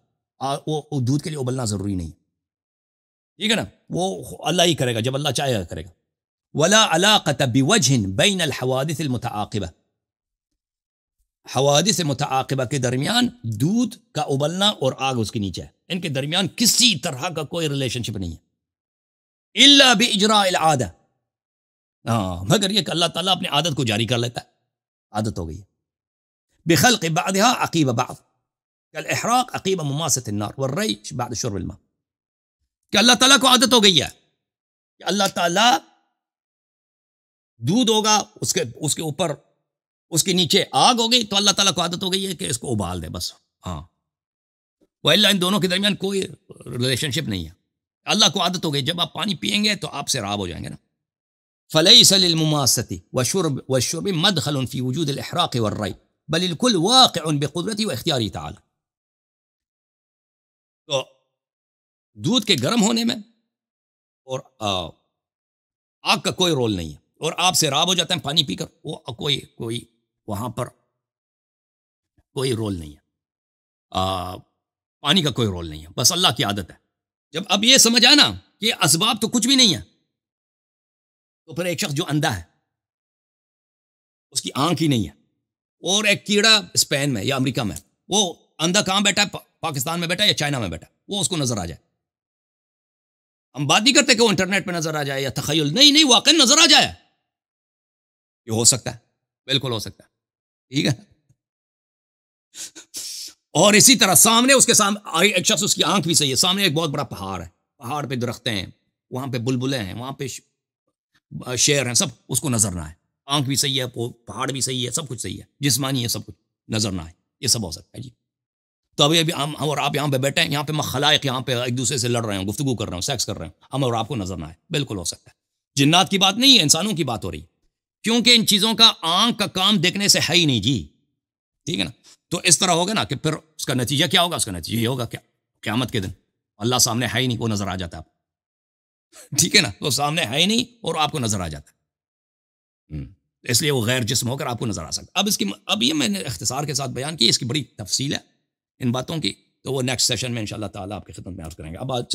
وہ دودھ کے لیے ابلنا ضروری نہیں ہے. ٹھیک ہے نا، وہ اللہ ہی کرے گا جب اللہ چاہے گا کرے گا. ولا علاقۃ بوجہ بین الحوادث المتعاقبہ. حوادث متعاقبہ کے درمیان دودھ کا ابلنا اور آگ اس کے نیچے ہے، ان کے درمیان کسی طرح کا کوئی ریلیشن شپ نہیں ہے، الا باجراء العادہ. مگر یہ کہ اللہ تعالیٰ اپنی عادت کو جاری کر لیتا ہے، عادت ہو گئی ہے. بخلق بعضها عقیب بعض کالاحراق عقیب مماسة النار والری بعد شرب الماء. کہ اللہ تعالیٰ کو عادت ہو گئی ہے کہ اللہ تعالیٰ دودھ ہوگا، اس کے اوپر، اس کے نیچے آگ ہو گئی، تو اللہ تعالیٰ کو عادت ہو گئی ہے کہ اس کو ابال دے بس. وَإِلَّا ان دونوں کے درمیان کوئی ریلیشن شپ نہیں ہے. اللہ کو عادت ہو گئی، جب آپ پانی پیئیں گے تو آپ سے راب ہو جائیں گے نا. فَلَيْسَ لِلْمُمَاسَةِ وَالشُّرْبِ مَدْخَلٌ فِي وُجُودِ الْإِحْرَاقِ وَالرَّيْ بل الكل واقع بقدرته واختیارہ تعالی. تو دودھ کے گرم ہونے میں اور آگ کا کوئی رول نہیں ہے، اور آپ سے راب ہو جاتے ہیں پانی پی کر، وہ کوئی وہاں پر کوئی رول نہیں ہے، پانی کا کوئی رول نہیں ہے، بس اللہ کی عادت ہے. جب اب یہ سمجھ آنا کہ اسباب تو کچھ بھی نہیں ہے، تو پھر ایک شخص جو اندھا ہے اس کی آنکھ ہی نہیں ہے، اور ایک کیڑا اسپین میں یا امریکہ میں، وہ اندھا کہاں بیٹھا ہے؟ پاکستان میں بیٹھا ہے یا چائنا میں بیٹھا ہے، وہ اس کو نظر آ جائے. ہم بات نہیں کرتے کہ وہ انٹرنیٹ پہ نظر آ جائے یا تخیل، نہیں واقعی نظر آ جائے. یہ ہو سکتا ہے، بالکل ہو سکتا ہے. ٹھیک ہے. اور اسی طرح سامنے اس کے سامنے ایک شخص، اس کی آنکھ بھی صحیح ہے، سامنے ایک بہت بڑا پہاڑ ہے، پہاڑ پہ درختیں ہیں، وہاں پہ بلبلیں ہیں، وہاں پہ شیر ہیں، سب اس کو نظر نہ آئے. آنکھ بھی صحیح ہے، پہاڑ بھی صحیح ہے، سب کچھ صحیح ہے، جسمانی ہے، سب کچھ نظر نہ آئے. یہ سب ہو سکتا ہے جی. تو ابھی ہم اور آپ یہاں پہ بیٹھے ہیں، یہاں پہ خلائق یہاں پہ ایک دوسرے سے لڑ رہے ہیں، گفتگو کر رہے ہیں، سیکس کر رہے ہیں، ہم اور آپ کو نظر نہ آئے. بالکل ہو سکتا ہے. جنات کی بات نہیں ہے، انسانوں کی بات ہو رہی ہے، کیونکہ ان چیزوں کا آنکھ کا کام دیکھنے سے ہے ہی نہیں جی. ٹھیک ہے نا. تو اس طرح ہوگا نا کہ پھر اس کا نتیجہ کیا ہوگا؟ اس کا نتیجہ یہ ہوگا کہ قیامت کے دن اللہ سامنے ہے ہی نہیں، وہ نظر آ جاتا ہے آپ. ٹھیک ہے نا. وہ سامنے ہے ہی نہیں اور آپ کو نظر آ جاتا ہے. اس لیے وہ غیر جسم ہو کر آپ کو نظر آ سکتا. اب یہ میں نے اختصار کے ساتھ بیان کی، اس کی بڑی تفصیل ہے ان باتوں کی، تو وہ نیکسٹ سیشن میں انشاءاللہ تعالیٰ آپ کی خدمت میں عرض کریں گے. اب